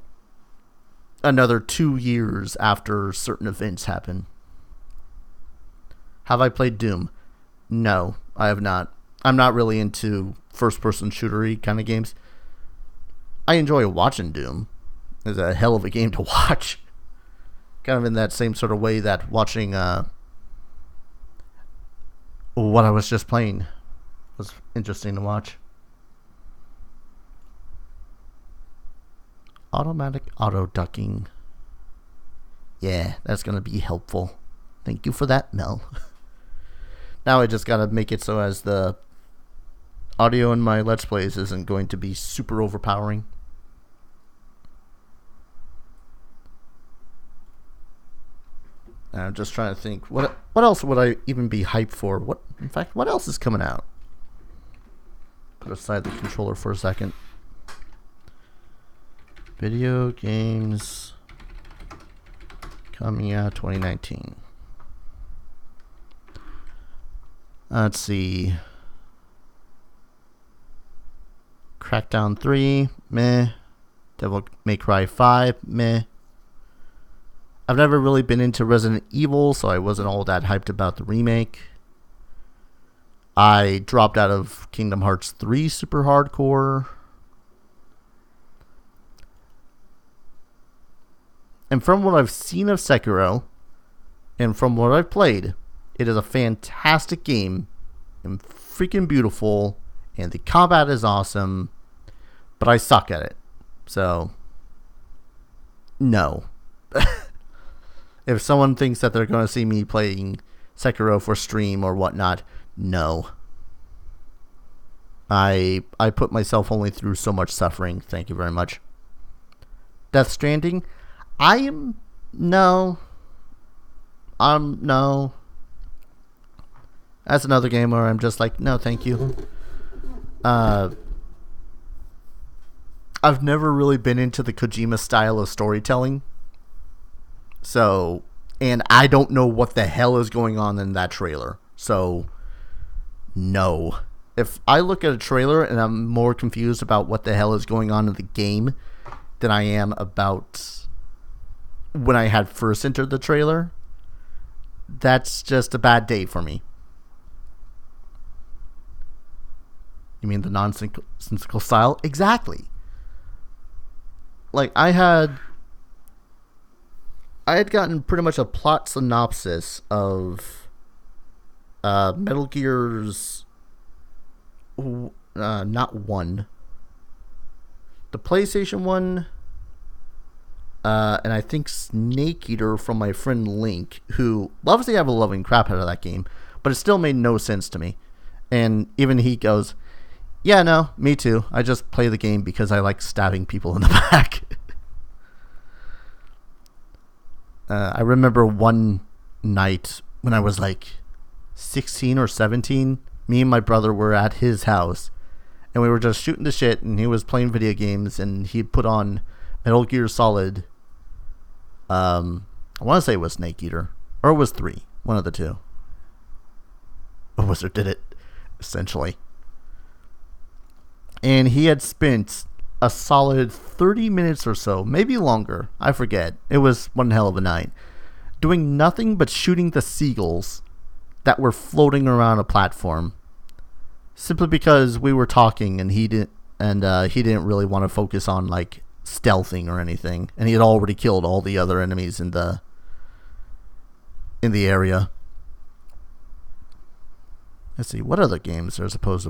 another 2 years after certain events happen. Have I played Doom? No, I have not. I'm not really into first-person shootery kind of games. I enjoy watching Doom. It's a hell of a game to watch. Kind of in that same sort of way that watching what I was just playing was interesting to watch. Automatic auto ducking. Yeah, that's going to be helpful. Thank you for that, Mel. Now I just got to make it so as the audio in my Let's Plays isn't going to be super overpowering. I'm just trying to think, what else would I even be hyped for? In fact, what else is coming out? Put aside the controller for a second. Video games coming out 2019. Let's see. Crackdown 3, meh. Devil May Cry 5, meh. I've never really been into Resident Evil, so I wasn't all that hyped about the remake. I dropped out of Kingdom Hearts 3 Super Hardcore. And from what I've seen of Sekiro, and from what I've played, it is a fantastic game, and freaking beautiful, and the combat is awesome, but I suck at it. So, no. If someone thinks that they're going to see me playing Sekiro for stream or whatnot, no. I put myself only through so much suffering. Thank you very much. Death Stranding, no. That's another game where I'm just like, no, thank you. I've never really been into the Kojima style of storytelling. So, and I don't know what the hell is going on in that trailer. So, no. If I look at a trailer and I'm more confused about what the hell is going on in the game than I am about when I had first entered the trailer, that's just a bad day for me. You mean the nonsensical style? Exactly. Like, I had gotten pretty much a plot synopsis of Metal Gear's not one, the PlayStation 1, and I think Snake Eater from my friend Link, who loves the ever-loving crap out of that game, but it still made no sense to me. And even he goes, Yeah, no, me too. I just play the game because I like stabbing people in the back. I remember one night when I was like 16 or 17, me and my brother were at his house, and we were just shooting the shit, and he was playing video games, and he put on Metal Gear Solid. I want to say it was Snake Eater, or it was 3, one of the two. A wizard did it, essentially. And he had spent a solid 30 minutes or so, maybe longer, I forget. It was one hell of a night, doing nothing but shooting the seagulls that were floating around a platform, simply because we were talking and he didn't really want to focus on like stealthing or anything, and he had already killed all the other enemies in the area. Let's see, what other games are supposed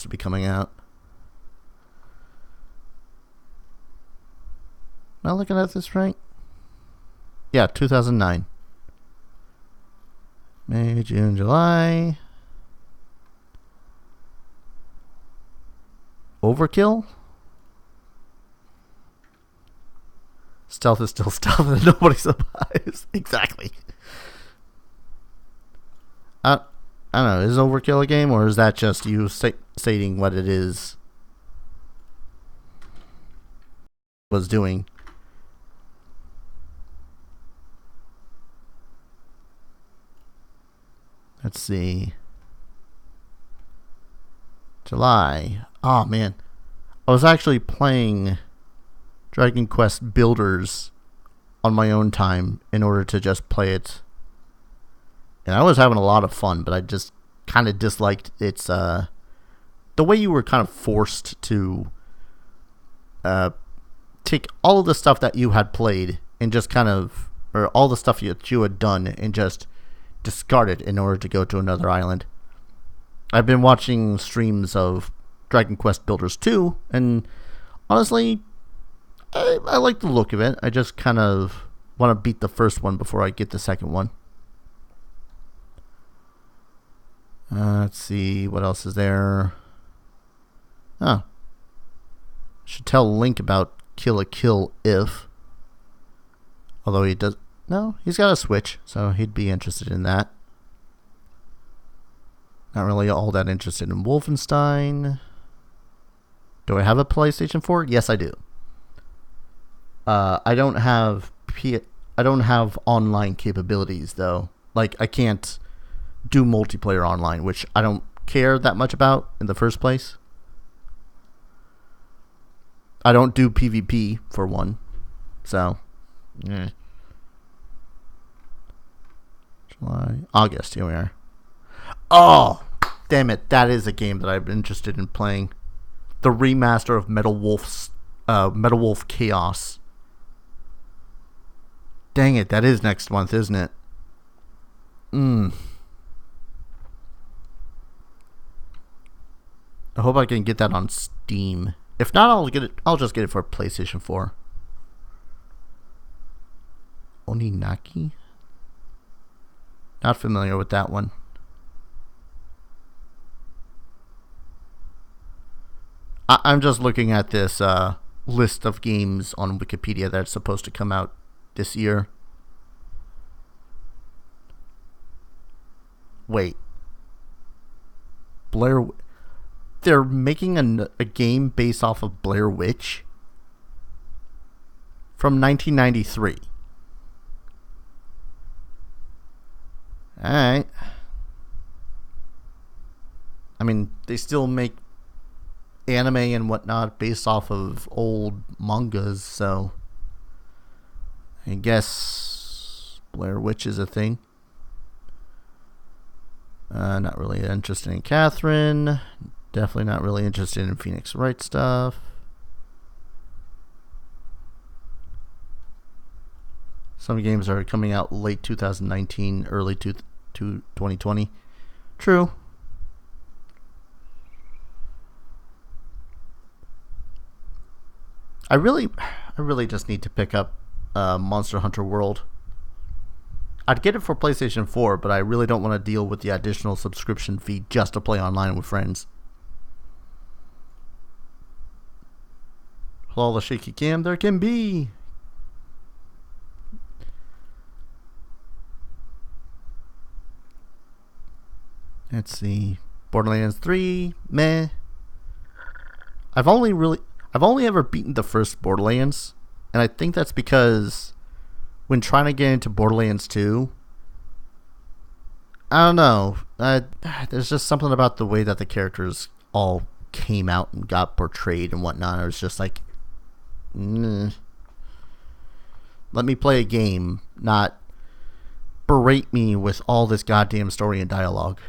to be coming out? Am I looking at this right? Yeah, 2009. May, June, July. Overkill? Stealth is still stealth and nobody survives. Exactly. I don't know. Is Overkill a game, or is that just you stating what it is was doing? Let's see. July. Oh man, I was actually playing Dragon Quest Builders on my own time in order to just play it, and I was having a lot of fun, but I just kind of disliked its the way you were kind of forced to take all of the stuff that you had played and just kind of, or all the stuff that you had done, and just discard it in order to go to another island. I've been watching streams of Dragon Quest Builders 2, and honestly, I like the look of it. I just kind of want to beat the first one before I get the second one. Let's see, what else is there? Oh. Should tell Link about Kill a Kill If. Although he does... No, he's got a Switch, so he'd be interested in that. Not really all that interested in Wolfenstein. Do I have a PlayStation 4? Yes, I do. I don't have online capabilities though. Like, I can't do multiplayer online, which I don't care that much about in the first place. I don't do PvP for one, so July, August, here we are. Oh, damn it! That is a game that I've been interested in playing. The remaster of Metal Wolf Chaos. Dang it, that is next month, isn't it? I hope I can get that on Steam. If not, I'll just get it for PlayStation 4. Oninaki? Not familiar with that one. I'm just looking at this list of games on Wikipedia that's supposed to come out this year. Wait. They're making a game based off of Blair Witch from 1993. Alright. I mean, they still make anime and whatnot based off of old mangas, so I guess Blair Witch is a thing. Not really interested in Catherine. Definitely not really interested in Phoenix Wright stuff. Some games are coming out late 2019, early 2020. True. I really just need to pick up Monster Hunter World. I'd get it for PlayStation 4, but I really don't want to deal with the additional subscription fee just to play online with friends. with all the shaky cam there can be. Let's see. Borderlands 3, meh. I've only ever beaten the first Borderlands, and I think that's because when trying to get into Borderlands 2, I don't know. There's just something about the way that the characters all came out and got portrayed and whatnot. I was just like, let me play a game, not berate me with all this goddamn story and dialogue.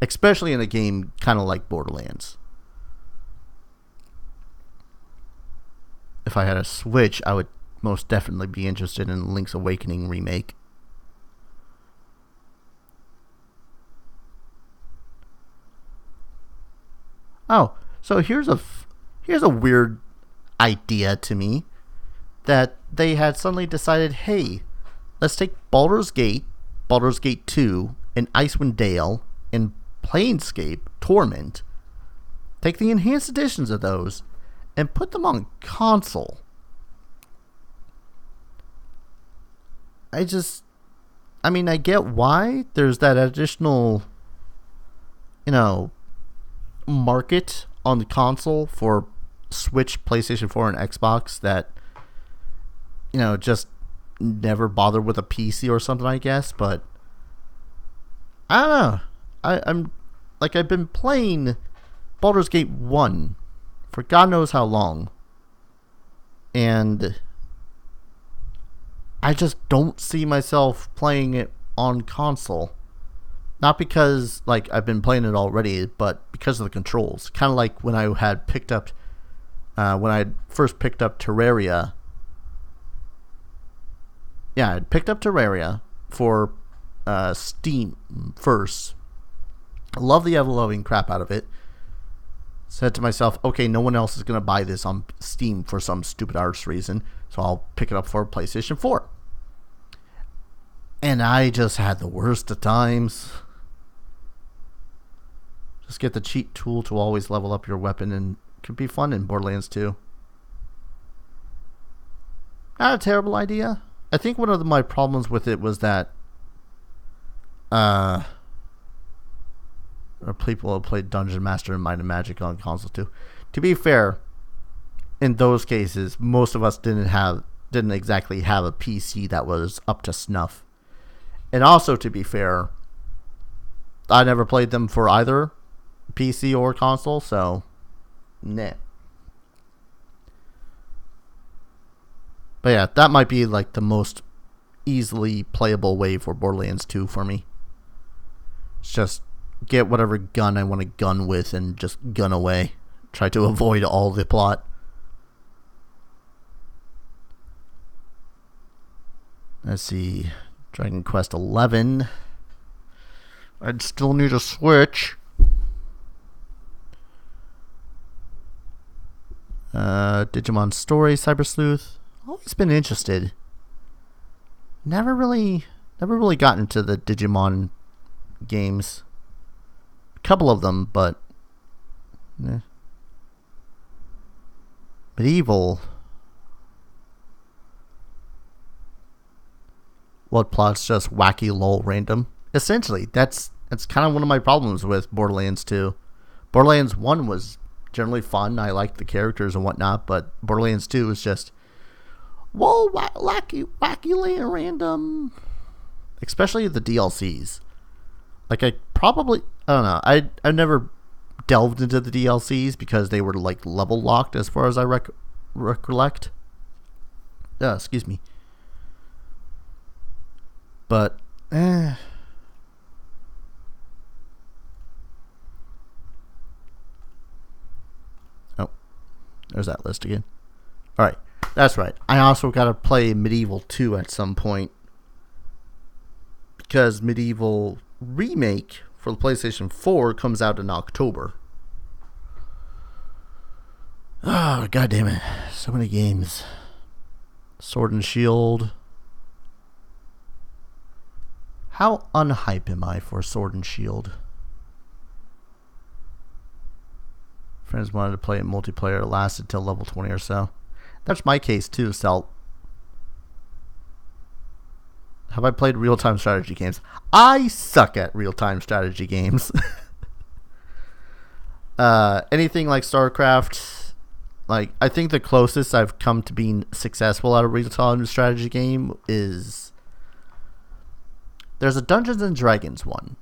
Especially in a game kind of like Borderlands. If I had a Switch, I would most definitely be interested in Link's Awakening remake. Oh, so here's a weird idea to me that they had suddenly decided, hey, let's take Baldur's Gate 2, and Icewind Dale, and Planescape Torment, take the enhanced editions of those, and put them on console. I get why there's that additional, market on the console for Switch, PlayStation 4, and Xbox that, just never bothered with a PC or something, I guess. But I don't know. I've been playing Baldur's Gate 1 for God knows how long, and I just don't see myself playing it on console. Not because I've been playing it already, but because of the controls. Kind of like when I had picked up, when I first picked up Terraria. Yeah, I picked up Terraria for Steam first. I love the ever-loving crap out of it. Said to myself, okay, no one else is going to buy this on Steam for some stupid arse reason, so I'll pick it up for PlayStation 4. And I just had the worst of times. Just get the cheat tool to always level up your weapon, and it could be fun in Borderlands 2. Not a terrible idea. I think one of my problems with it was that or people who played Dungeon Master and Might and Magic on console too. To be fair, in those cases, most of us didn't exactly have a PC that was up to snuff. And also, to be fair, I never played them for either PC or console, so nah. But yeah, that might be the most easily playable way for Borderlands 2 for me. It's just get whatever gun I want to gun with and just gun away. Try to avoid all the plot. Let's see. Dragon Quest 11. I'd still need a Switch. Digimon Story, Cyber Sleuth. Always been interested. Never really got into the Digimon games. A couple of them, but Medieval. What plot's just wacky lol random? Essentially, that's kind of one of my problems with Borderlands 2. Borderlands 1 was generally fun. I liked the characters and whatnot, but Borderlands 2 is just wacky random. Especially the DLCs. I don't know. I never delved into the DLCs because they were level locked as far as I recollect. Excuse me. But oh, there's that list again. All right, that's right. I also got to play Medieval 2 at some point because Medieval Remake for the PlayStation 4 comes out in October. Oh, God damn it. So many games. Sword and Shield. How unhype am I for Sword and Shield? Friends wanted to play multiplayer. It lasted till level 20 or so. That's my case too, Celt. Have I played real-time strategy games? I suck at real-time strategy games. Anything like StarCraft, like I think the closest I've come to being successful at a real-time strategy game is there's a Dungeons and Dragons one.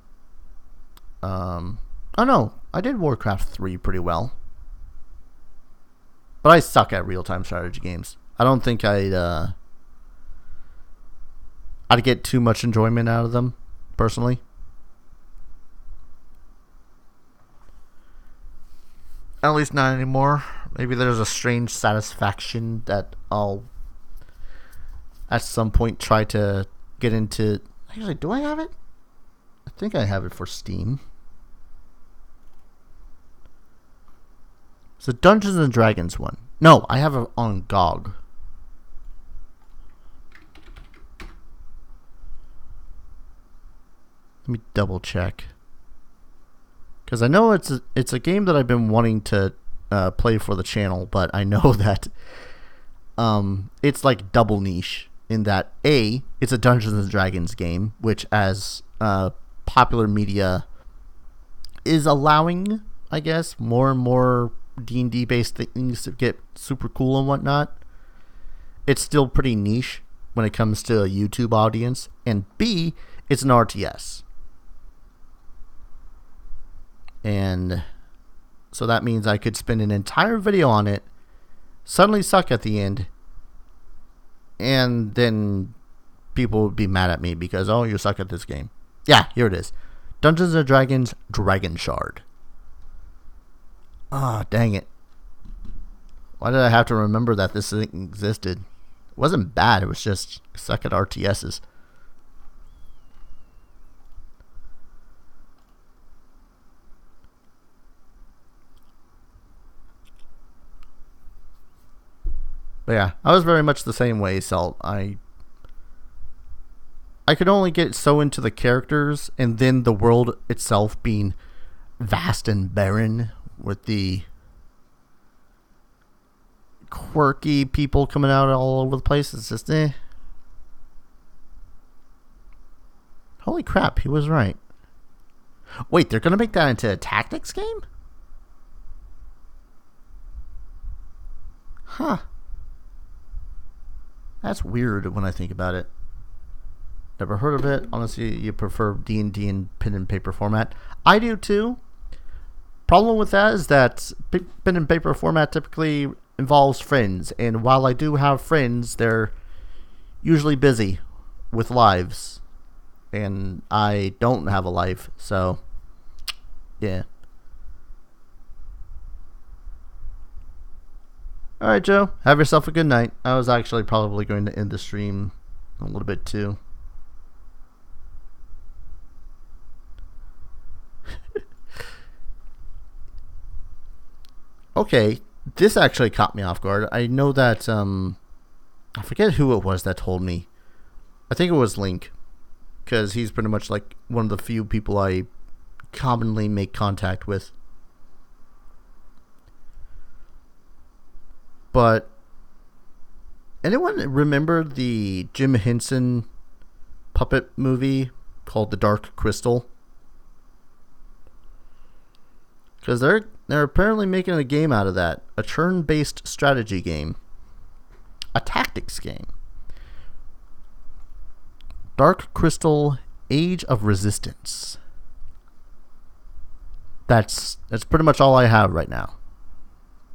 Oh no, I did Warcraft 3 pretty well. But I suck at real-time strategy games. I don't think I'd get too much enjoyment out of them, personally. At least not anymore. Maybe there's a strange satisfaction that I'll at some point try to get into. Actually, do I have it? I think I have it for Steam. It's a Dungeons and Dragons one. No, I have it on GOG. Let me double check. Because I know it's a game that I've been wanting to play for the channel, but I know that it's like double niche in that A, it's a Dungeons and Dragons game, which as popular media is allowing, I guess, more and more D&D based things to get super cool and whatnot. It's still pretty niche when it comes to a YouTube audience. And B, it's an RTS. And so that means I could spend an entire video on it, suddenly suck at the end, and then people would be mad at me because, oh, you suck at this game. Yeah, here it is. Dungeons & Dragons Dragon Shard. Ah, dang it. Why did I have to remember that this thing existed? It wasn't bad, it was just suck at RTSs. But yeah, I was very much the same way, Celt. I could only get so into the characters and then the world itself being vast and barren with the quirky people coming out all over the place. It's just Holy crap, he was right. Wait, they're going to make that into a tactics game? Huh. That's weird when I think about it. Never heard of it. Honestly, you prefer D&D in pen and paper format. I do too. Problem with that is that pen and paper format typically involves friends. And while I do have friends, they're usually busy with lives. And I don't have a life. So, yeah. Alright, Joe. Have yourself a good night. I was actually probably going to end the stream a little bit too. Okay, this actually caught me off guard. I know that, I forget who it was that told me. I think it was Link. Because he's pretty much like one of the few people I commonly make contact with. But anyone remember the Jim Henson puppet movie called The Dark Crystal? Because they're apparently making a game out of that. A turn-based strategy game. A tactics game. Dark Crystal Age of Resistance. That's pretty much all I have right now.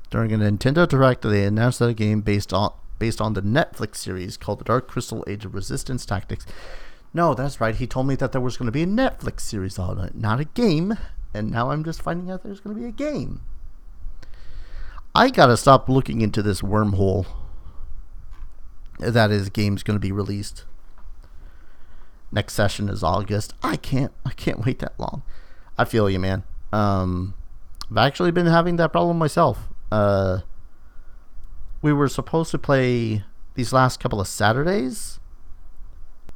During a Nintendo Direct, they announced that a game based on the Netflix series called The Dark Crystal Age of Resistance Tactics. No, that's right. He told me that there was going to be a Netflix series on it, not a game. And now I'm just finding out there's going to be a game. I gotta stop looking into this wormhole that is game's going to be released. Next session is August. I can't wait that long. I feel you, man. I've actually been having that problem myself. We were supposed to play these last couple of Saturdays.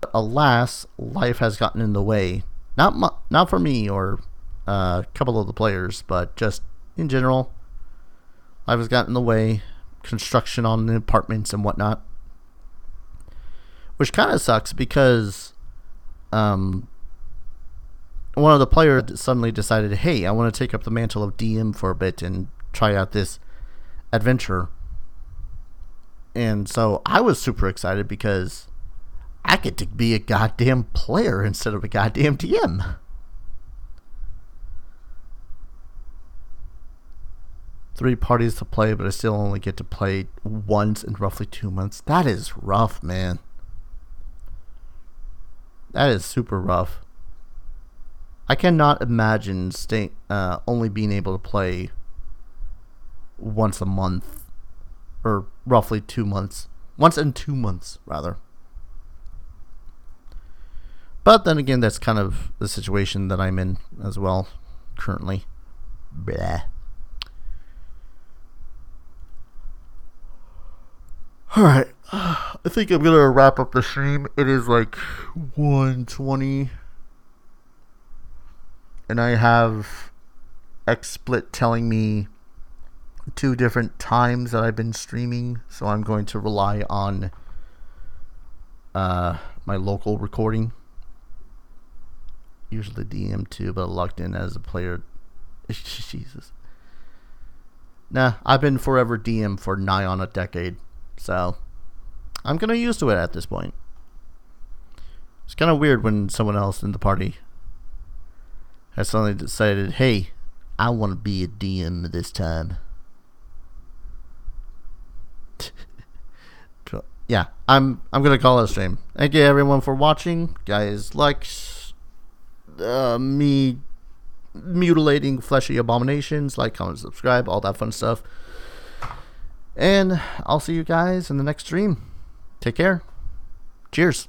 But alas, life has gotten in the way. Not for me or a couple of the players, but just in general. life has gotten in the way, construction on the apartments and whatnot, which kind of sucks because one of the players suddenly decided, hey, I want to take up the mantle of DM for a bit and try out this adventure. And so I was super excited because I get to be a goddamn player instead of a goddamn DM. 3 parties to play, but I still only get to play once in roughly 2 months. That is rough, man. That is super rough. I cannot imagine only being able to play once a month, or roughly 2 months. Once in 2 months, rather. But then again, that's kind of the situation that I'm in as well, currently. Blah. Alright, I think I'm gonna wrap up the stream. It is like 1:20. And I have XSplit telling me 2 different times that I've been streaming. So I'm going to rely on my local recording. Usually DM too, but logged in as a player. Jesus. Nah, I've been forever DM for nigh on a decade. So I'm kind of used to it at this point. It's kind of weird when someone else in the party has suddenly decided, hey, I want to be a DM this time. Yeah, I'm gonna call it a stream. Thank you everyone for watching. Guys, like me mutilating fleshy abominations, like, comment, subscribe, all that fun stuff. And I'll see you guys in the next stream. Take care. Cheers.